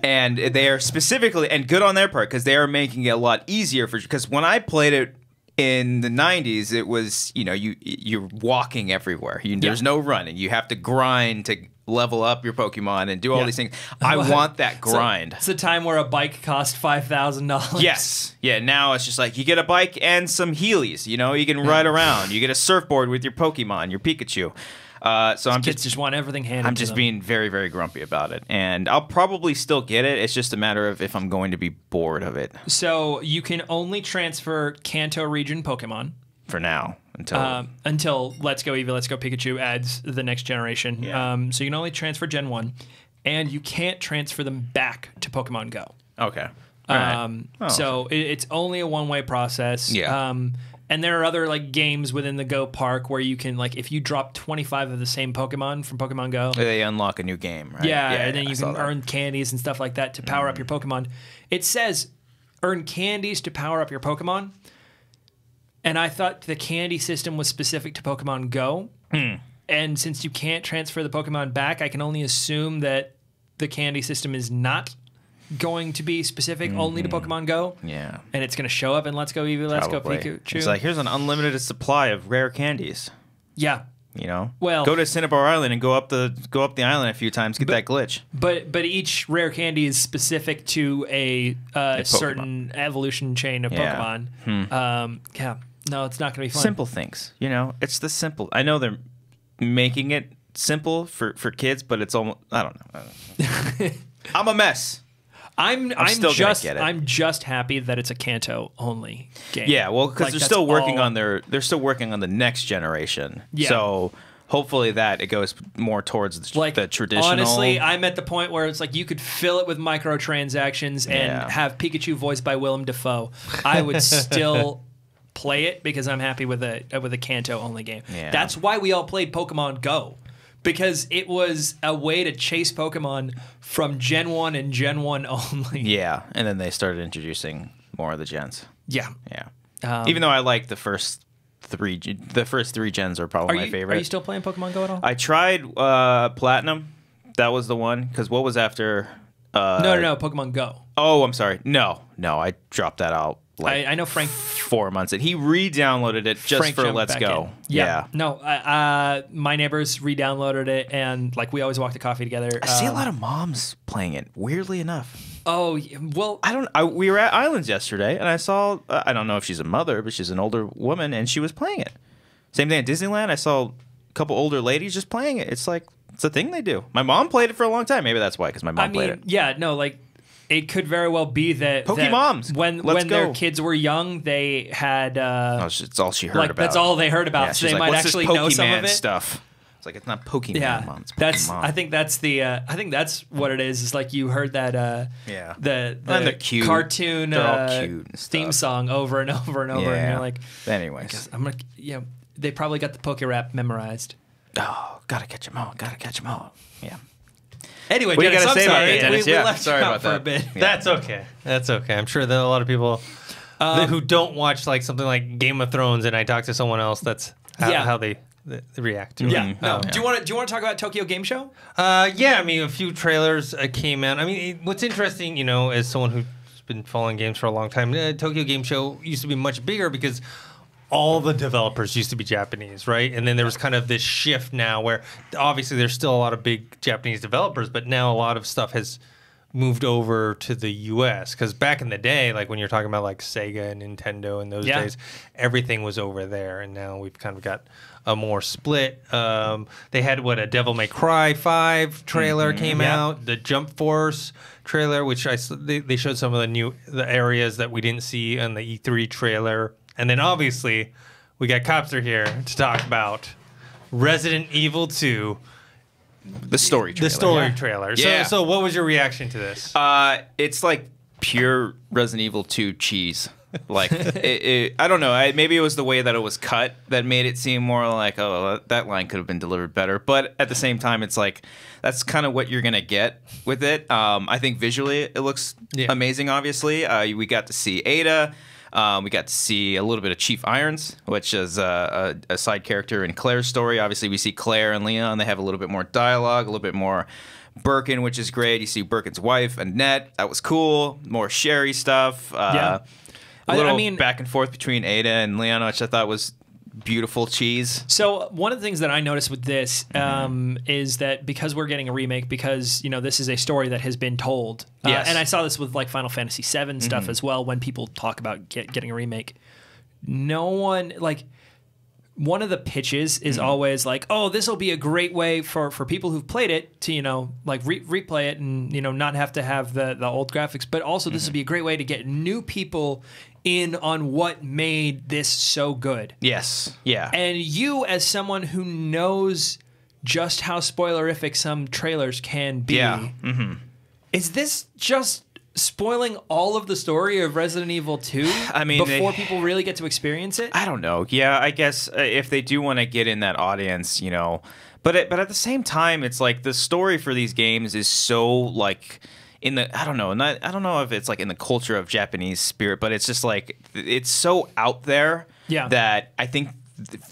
And they are specifically, and good on their part, because they are making it a lot easier because when I played it in the 90s, it was, you're walking everywhere. There's no running. You have to grind to level up your Pokemon and do all these things. I want that grind. So it's a time where a bike cost $5,000. Yes. Yeah, now it's just like you get a bike and some Heelys. You can ride around. You get a surfboard with your Pokemon, your Pikachu. So Kids just want everything handed I'm just being very, very grumpy about it. And I'll probably still get it. It's just a matter of if I'm going to be bored of it. So you can only transfer Kanto region Pokemon. For now. Until Let's Go Eevee, Let's Go Pikachu adds the next generation. Yeah. So you can only transfer Gen 1. And you can't transfer them back to Pokemon Go. Okay. All right. So it's only a one-way process. Yeah. And there are other games within the Go Park where you can if you drop 25 of the same Pokemon from Pokemon Go, they unlock a new game, right? Yeah, and then you can earn candies and stuff like that to power up your Pokemon. It says earn candies to power up your Pokemon, and I thought the candy system was specific to Pokemon Go. And since you can't transfer the Pokemon back, I can only assume that the candy system is not going to be specific only to Pokemon Go. Yeah. And it's going to show up in Let's Go Eevee, Let's Go Pikachu. It's like, here's an unlimited supply of rare candies. Yeah. Well, go to Cinnabar Island and go up the island a few times, get that glitch. But each rare candy is specific to a certain evolution chain of Pokemon. No, it's not going to be fun. Simple things, it's the simple. I know they're making it simple for kids, but it's almost I don't know. I'm a mess. I'm just happy that it's a Kanto only game. Yeah, well, because they're still working on the next generation. Yeah. So hopefully that it goes more towards the traditional. Honestly, I'm at the point where it's you could fill it with microtransactions and have Pikachu voiced by Willem Dafoe. I would still play it because I'm happy with a Kanto only game. Yeah. That's why we all played Pokemon Go. Because it was a way to chase Pokemon from Gen 1 and Gen 1 only. Yeah, and then they started introducing more of the gens. Yeah. Yeah. Even though I like the first three gens are probably my favorite. Are you still playing Pokemon Go at all? I tried Platinum. That was the one. Because what was after... No, Pokemon Go. Oh, I'm sorry. No, I dropped that out. I know Frank 4 months. He re-downloaded it just Frank for Let's Go. Yeah. No, my neighbors re-downloaded it, and we always walk to coffee together. I see a lot of moms playing it. Weirdly enough. Oh well, we were at Islands yesterday, and I saw. I don't know if she's a mother, but she's an older woman, and she was playing it. Same thing at Disneyland. I saw a couple older ladies just playing it. It's it's a thing they do. My mom played it for a long time. Maybe that's why, because my mom played it. Yeah, no, it could very well be that Pokemoms. When their kids were young, they had it's all she heard about. That's all they heard about. Yeah, so they might actually know some of it. Stuff. It's it's not Pokemon. Yeah, Mom, it's Pokemon. I think that's what it is. It's you heard that the cute. cartoon They're all cute and theme song over and over and over, and you're anyways, I'm gonna they probably got the Poke Rap memorized. Oh, gotta catch them all. Yeah. Anyway, what Dennis, you gotta say about sorry. that, Dennis? We left sorry you out about for that. a bit. Yeah. That's okay. I'm sure there are a lot of people who don't watch something like Game of Thrones, and I talk to someone else. That's how they react to it. Yeah. No. Do you want to talk about Tokyo Game Show? Yeah. I mean, a few trailers came out. I mean, what's interesting, as someone who's been following games for a long time, Tokyo Game Show used to be much bigger because all the developers used to be Japanese, right? And then there was kind of this shift now where obviously there's still a lot of big Japanese developers, but now a lot of stuff has moved over to the US. Because back in the day, when you're talking about Sega and Nintendo in those days, everything was over there. And now we've kind of got a more split. They had a Devil May Cry 5 trailer came out, the Jump Force trailer, which they showed some of the areas that we didn't see in the E3 trailer. And then obviously we got Cobbster here to talk about Resident Evil 2. The story trailer. Yeah. So what was your reaction to this? It's pure Resident Evil 2 cheese. I don't know. Maybe it was the way that it was cut that made it seem more that line could have been delivered better. But at the same time, it's that's kind of what you're going to get with it. I think visually it looks amazing, obviously. We got to see Ada. We got to see a little bit of Chief Irons, which is a side character in Claire's story. Obviously, we see Claire and Leon. They have a little bit more dialogue, a little bit more Birkin, which is great. You see Birkin's wife, Annette. That was cool. More Sherry stuff. A little I mean, back and forth between Ada and Leon, which I thought was beautiful cheese. So one of the things that I noticed with this is that because we're getting a remake, because this is a story that has been told, Yes. and I saw this with like Final Fantasy VII stuff as well. When people talk about getting a remake, no one like. One of the pitches is always like, oh, this will be a great way for people who've played it to, like replay it and, not have to have the old graphics. But also this would be a great way to get new people in on what made this so good. Yes. Yeah. And you, as someone who knows just how spoilerific some trailers can be, is this just spoiling all of the story of Resident Evil 2 I mean, before people really get to experience it? I don't know. Yeah, I guess if they do want to get in that audience, but at the same time, it's like the story for these games is so like in the I don't know if it's like in the culture of Japanese spirit, but it's just like it's so out there that I think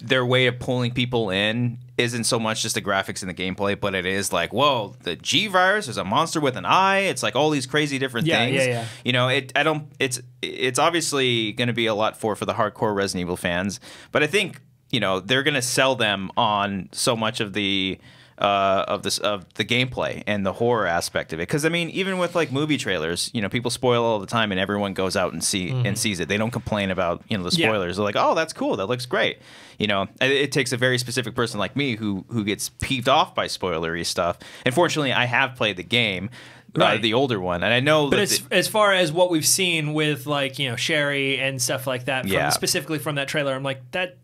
their way of pulling people in isn't so much just the graphics and the gameplay, but it is like, whoa, the G virus is a monster with an eye. It's like all these crazy different things. Yeah. It's obviously going to be a lot for the hardcore Resident Evil fans, but I think they're going to sell them on so much of the gameplay and the horror aspect of it. Because I mean, even with like movie trailers, people spoil all the time, and everyone goes out and sees it. They don't complain about the spoilers. They're like, oh, that's cool, that looks great. It takes a very specific person like me who gets peeved off by spoilery stuff. And fortunately, I have played the game. Right. The older one, and I know. But as far as what we've seen with like Sherry and stuff like that, specifically from that trailer, I'm like that.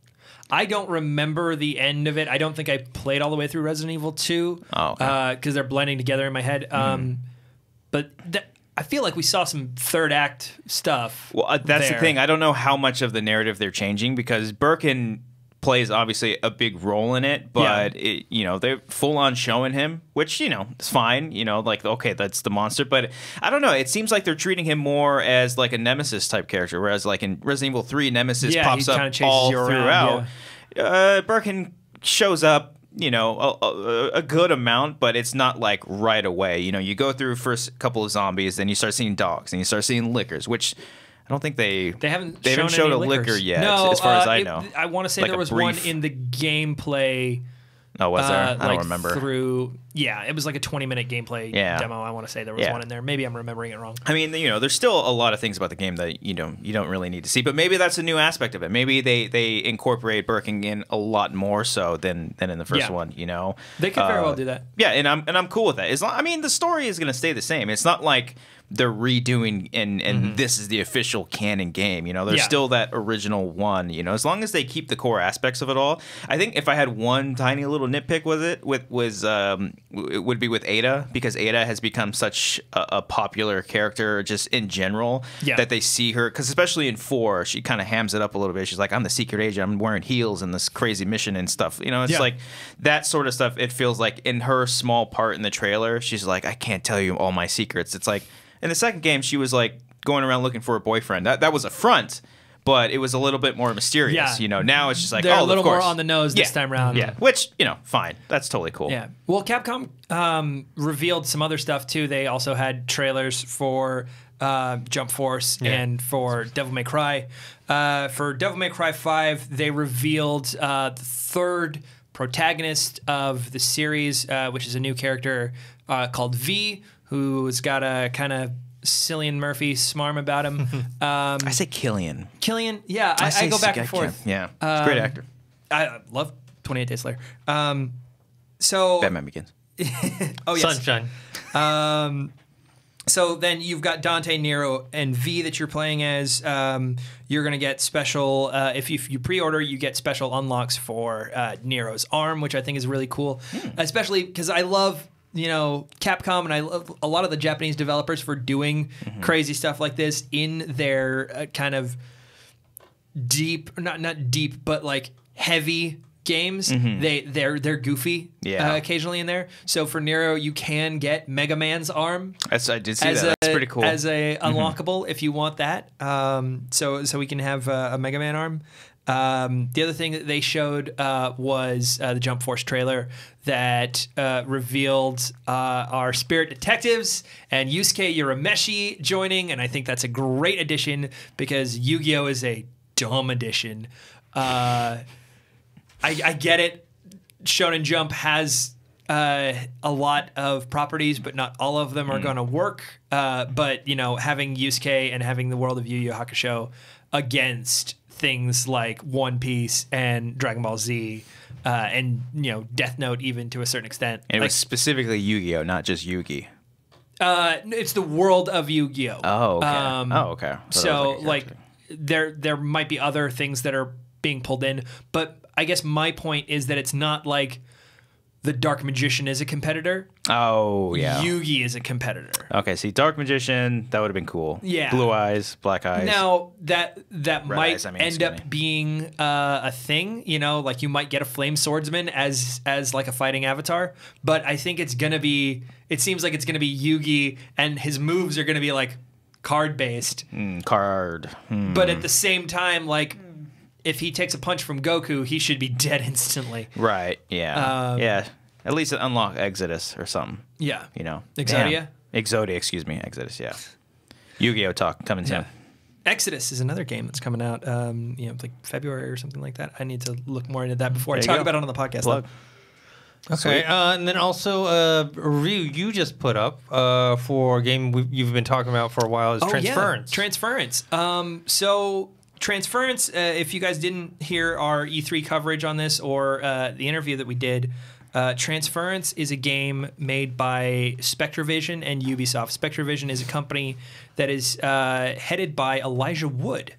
I don't remember the end of it. I don't think I played all the way through Resident Evil 2 because they're blending together in my head. But I feel like we saw some third act stuff. Well, that's the thing. I don't know how much of the narrative they're changing because Birkin plays obviously a big role in it, but they're full on showing him, which it's fine. Like okay, that's the monster, but I don't know. It seems like they're treating him more as like a Nemesis type character, whereas like in Resident Evil 3, Nemesis pops up all throughout. Birkin shows up, a good amount, but it's not like right away. You go through first couple of zombies, then you start seeing dogs, and you start seeing lickers, which I don't think they haven't showed a liquor yet, as far as I know. I want to say like there was one in the gameplay. Oh, was there? I don't remember. It was like a 20-minute gameplay demo. I want to say there was one in there. Maybe I'm remembering it wrong. I mean, there's still a lot of things about the game that you don't really need to see, but maybe that's a new aspect of it. Maybe they incorporate Birkin in a lot more so than in the first one. They could very well do that. Yeah, and I'm cool with that. I mean, the story is going to stay the same. It's not like they're redoing and this is the official canon game. There's still that original one. As long as they keep the core aspects of it all. I think if I had one tiny little nitpick with it, it would be with Ada, because Ada has become such a popular character just in general that they see her, because especially in 4, she kind of hams it up a little bit. She's like, I'm the secret agent. I'm wearing heels in this crazy mission and stuff. It's like that sort of stuff. It feels like in her small part in the trailer, she's like, I can't tell you all my secrets. It's like, in the second game, she was like going around looking for a boyfriend. That was a front, but it was a little bit more mysterious. Now it's just like, they're oh, a little of course. more on the nose this time around. Yeah, which fine. That's totally cool. Yeah. Well, Capcom revealed some other stuff too. They also had trailers for Jump Force and for Devil May Cry. For Devil May Cry 5, they revealed the third protagonist of the series, which is a new character called V, who's got a kind of Cillian Murphy smarm about him. I say Killian. Killian, yeah. I go back and forth. Yeah, he's a great actor. I love 28 Days Later. So Batman Begins. Oh, yes. Sunshine. So then you've got Dante, Nero, and V that you're playing as. You're going to get special, if you pre-order, you get special unlocks for Nero's arm, which I think is really cool. Especially because I love Capcom, and I love a lot of the Japanese developers for doing crazy stuff like this in their kind of deep, not deep, but like heavy games. They're goofy occasionally in there. So for Nero, you can get Mega Man's arm. I did see that. That's pretty cool. As a unlockable if you want that. So we can have a Mega Man arm. The other thing that they showed was the Jump Force trailer that revealed our Spirit Detectives and Yusuke Urameshi joining, and I think that's a great addition because Yu-Gi-Oh! Is a dumb addition. I get it. Shonen Jump has a lot of properties, but not all of them are going to work. But, you know, having Yusuke and having the world of Yu Yu Hakusho against things like One Piece and Dragon Ball Z and, you know, Death Note even to a certain extent. And it was specifically Yu-Gi-Oh, not just Yugi. It's the world of Yu-Gi-Oh. Oh, okay. Okay. So, like, there might be other things that are being pulled in, but I guess my point is that it's not like the Dark Magician is a competitor. Oh, yeah. Yugi is a competitor. Okay, see, Dark Magician, that would have been cool. Yeah. Blue eyes, black eyes. Now, that might eyes, I mean, end up being a thing, you know, like you might get a flame swordsman as like a fighting avatar, but I think it seems like it's going to be Yugi and his moves are going to be like card-based. But at the same time, like, if he takes a punch from Goku, he should be dead instantly. Right, yeah. Yeah. At least unlock Exodus or something. Yeah. You know. Exodia? Exodia, excuse me. Exodus, yeah. Yu-Gi-Oh! Talk coming soon. Exodus is another game that's coming out, you know, like February or something like that. I need to look more into that before I talk about it on the podcast. Plug. Okay, and then also a review you just put up for a game you've been talking about for a while is Transference. Yeah. Transference. So Transference, if you guys didn't hear our E3 coverage on this or the interview that we did, Transference is a game made by Spectravision and Ubisoft. Spectravision is a company that is headed by Elijah Wood.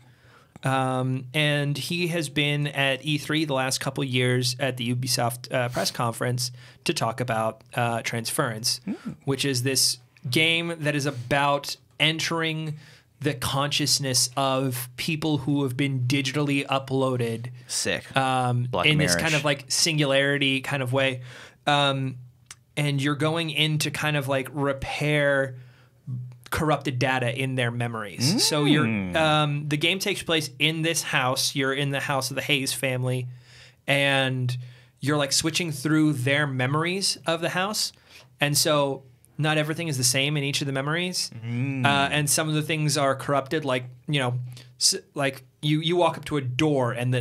And he has been at E3 the last couple years at the Ubisoft press conference to talk about Transference, which is this game that is about entering the consciousness of people who have been digitally uploaded. Sick. In this kind of like singularity kind of way. And you're going in to kind of like repair corrupted data in their memories. So you're the game takes place in this house. You're in the house of the Hayes family, and you're like switching through their memories of the house. And so not everything is the same in each of the memories, and some of the things are corrupted. Like, you know, like you walk up to a door and the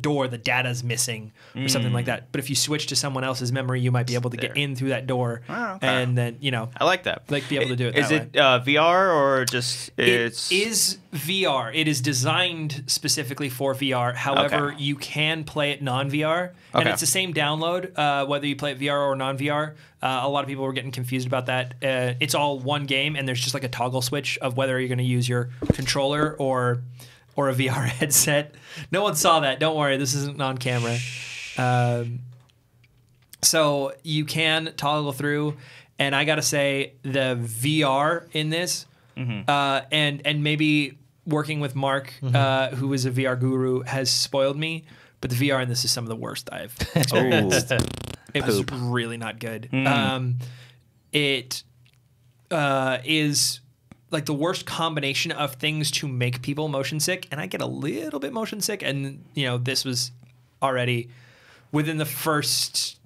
door, the data's missing or something like that. But if you switch to someone else's memory, you might be able to get in through that door, and then, you know, I like that. Like, be able to do it. Is it VR or just it's? It is VR. It is designed specifically for VR. However, you can play it non-VR, and it's the same download whether you play it VR or non-VR. A lot of people were getting confused about that. It's all one game, and there's just like a toggle switch of whether you're going to use your controller or a VR headset. No one saw that. Don't worry. This isn't on camera. So you can toggle through, and I got to say the VR in this, and maybe working with Mark, who is a VR guru, has spoiled me, but the VR in this is some of the worst I've experienced. It was really not good. It is like the worst combination of things to make people motion sick, and I get a little bit motion sick, and, you know, this was already within the first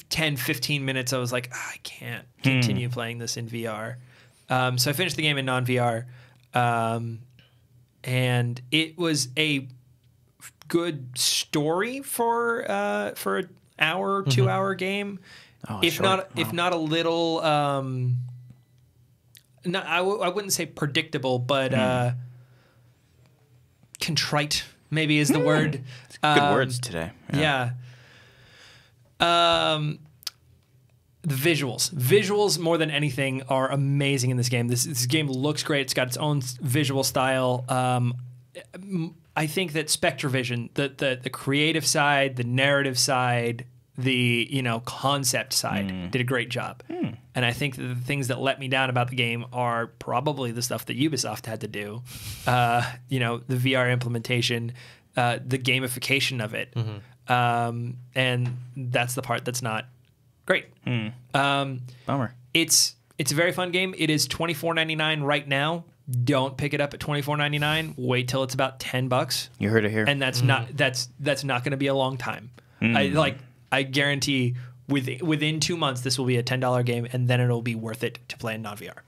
10, 15 minutes, I was like, I can't continue playing this in VR. So I finished the game in non-VR, and it was a good story for an hour, 2 hour game. If not a little, I wouldn't say predictable, but contrite maybe is the word. Good words today. Yeah. The visuals more than anything are amazing in this game. This game looks great. It's got its own visual style. I think that Spectravision, the creative side, the narrative side, the, you know, concept side did a great job. And I think that the things that let me down about the game are probably the stuff that Ubisoft had to do. You know, the VR implementation, the gamification of it. And that's the part that's not great. Bummer. It's a very fun game. It is $24.99 right now. don't pick it up at $24.99. Wait till it's about $10. You heard it here. And that's not going to be a long time. I guarantee within 2 months this will be a $10 game, and then it'll be worth it to play in non-VR.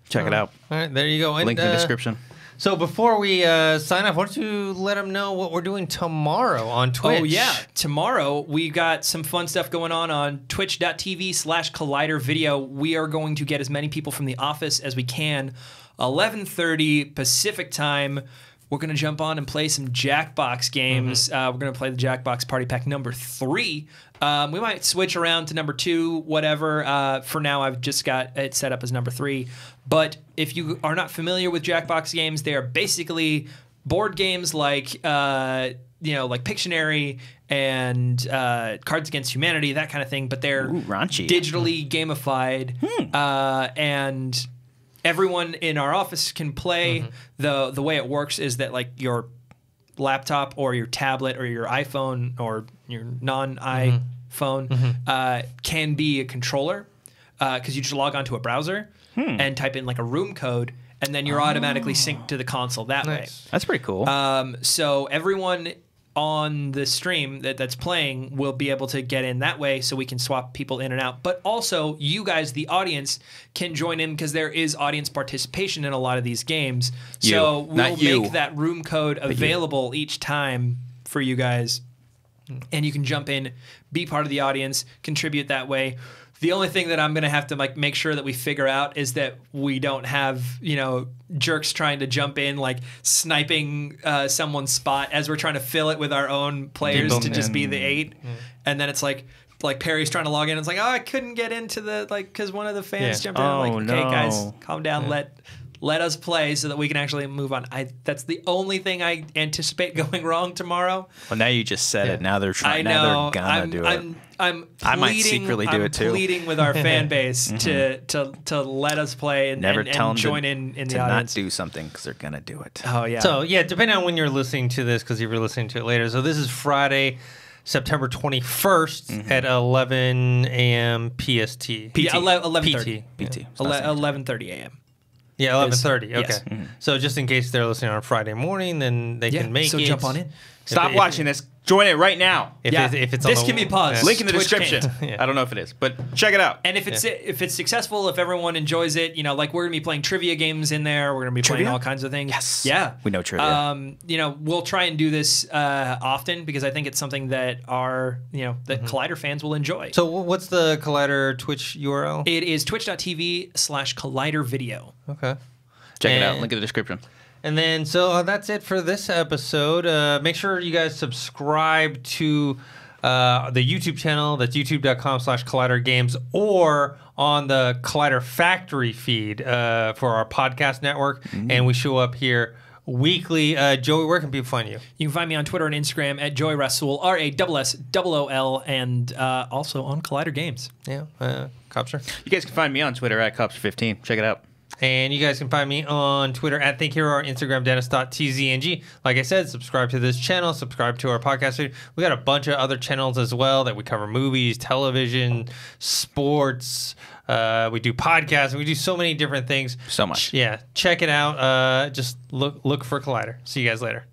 Check it out. All right, there you go. And, Link in the description. So before we sign off, why don't you let them know what we're doing tomorrow on Twitch? Oh, yeah. Tomorrow, we got some fun stuff going on twitch.tv/Collider Video. We are going to get as many people from the office as we can. 11:30 Pacific time. We're going to jump on and play some Jackbox games. We're going to play the Jackbox Party Pack number 3. We might switch around to number 2, whatever. For now, I've just got it set up as number 3. But if you are not familiar with Jackbox games, they are basically board games like like Pictionary and Cards Against Humanity, that kind of thing. But they're raunchy. Digitally gamified, and everyone in our office can play. The way it works is that like your laptop or your tablet or your iPhone or your non-iPhone can be a controller because you just log onto a browser and type in like a room code, and then you're automatically synced to the console that way. That's pretty cool. So everyone on the stream that's playing will be able to get in that way, so we can swap people in and out. But also, you guys, the audience, can join in because there is audience participation in a lot of these games. So we'll make that room code available each time for you guys, and you can jump in, be part of the audience, contribute that way. The only thing that I'm going to have to like make sure that we figure out is that we don't have, jerks trying to jump in, like sniping someone's spot as we're trying to fill it with our own players to just be the 8. And then it's like Perry's trying to log in. And it's like, oh, I couldn't get into the, because one of the fans jumped in. I'm like, okay, guys, calm down. Let us play so that we can actually move on. That's the only thing I anticipate going wrong tomorrow. Well, now you just said it. Now they're trying. Now they're gonna do it. I might secretly do it too. I'm pleading with our fan base to let us play and join in the audience. Not do something because they're gonna do it. Oh yeah. So yeah, depending on when you're listening to this, because if you're listening to it later. So this is Friday, September 21st at 11 a.m. PST. Yeah, 11:30. PT. 11:30 a.m. Yeah, 11:30. Okay. Yes. So just in case they're listening on Friday morning, then they can make it. So jump on in. Stop watching this. Join it right now. If it's on this can be paused. Link in the Twitch description. I don't know if it is, but check it out. And if it's successful, if everyone enjoys it, like we're gonna be playing trivia games in there. We're gonna be playing all kinds of things. Yes. Yeah. We know trivia. We'll try and do this often because I think it's something that that Collider fans will enjoy. So what's the Collider Twitch URL? It is twitch.tv/Collider Video. Okay. Check it out. Link in the description. And then, so that's it for this episode. Make sure you guys subscribe to the YouTube channel. That's youtube.com/Collider Games, or on the Collider Factory feed for our podcast network. And we show up here weekly. Joey, where can people find you? You can find me on Twitter and Instagram at Joey Rasool, RASSOOL, and also on Collider Games. Yeah. Cobbster? You guys can find me on Twitter at Cobbster15. Check it out. And you guys can find me on Twitter at ThinkHero or Instagram Dennis.tzng. Like I said, subscribe to this channel, subscribe to our podcast. We got a bunch of other channels as well that we cover movies, television, sports. We do podcasts. We do so many different things. So much. Yeah. Check it out. Just look for Collider. See you guys later.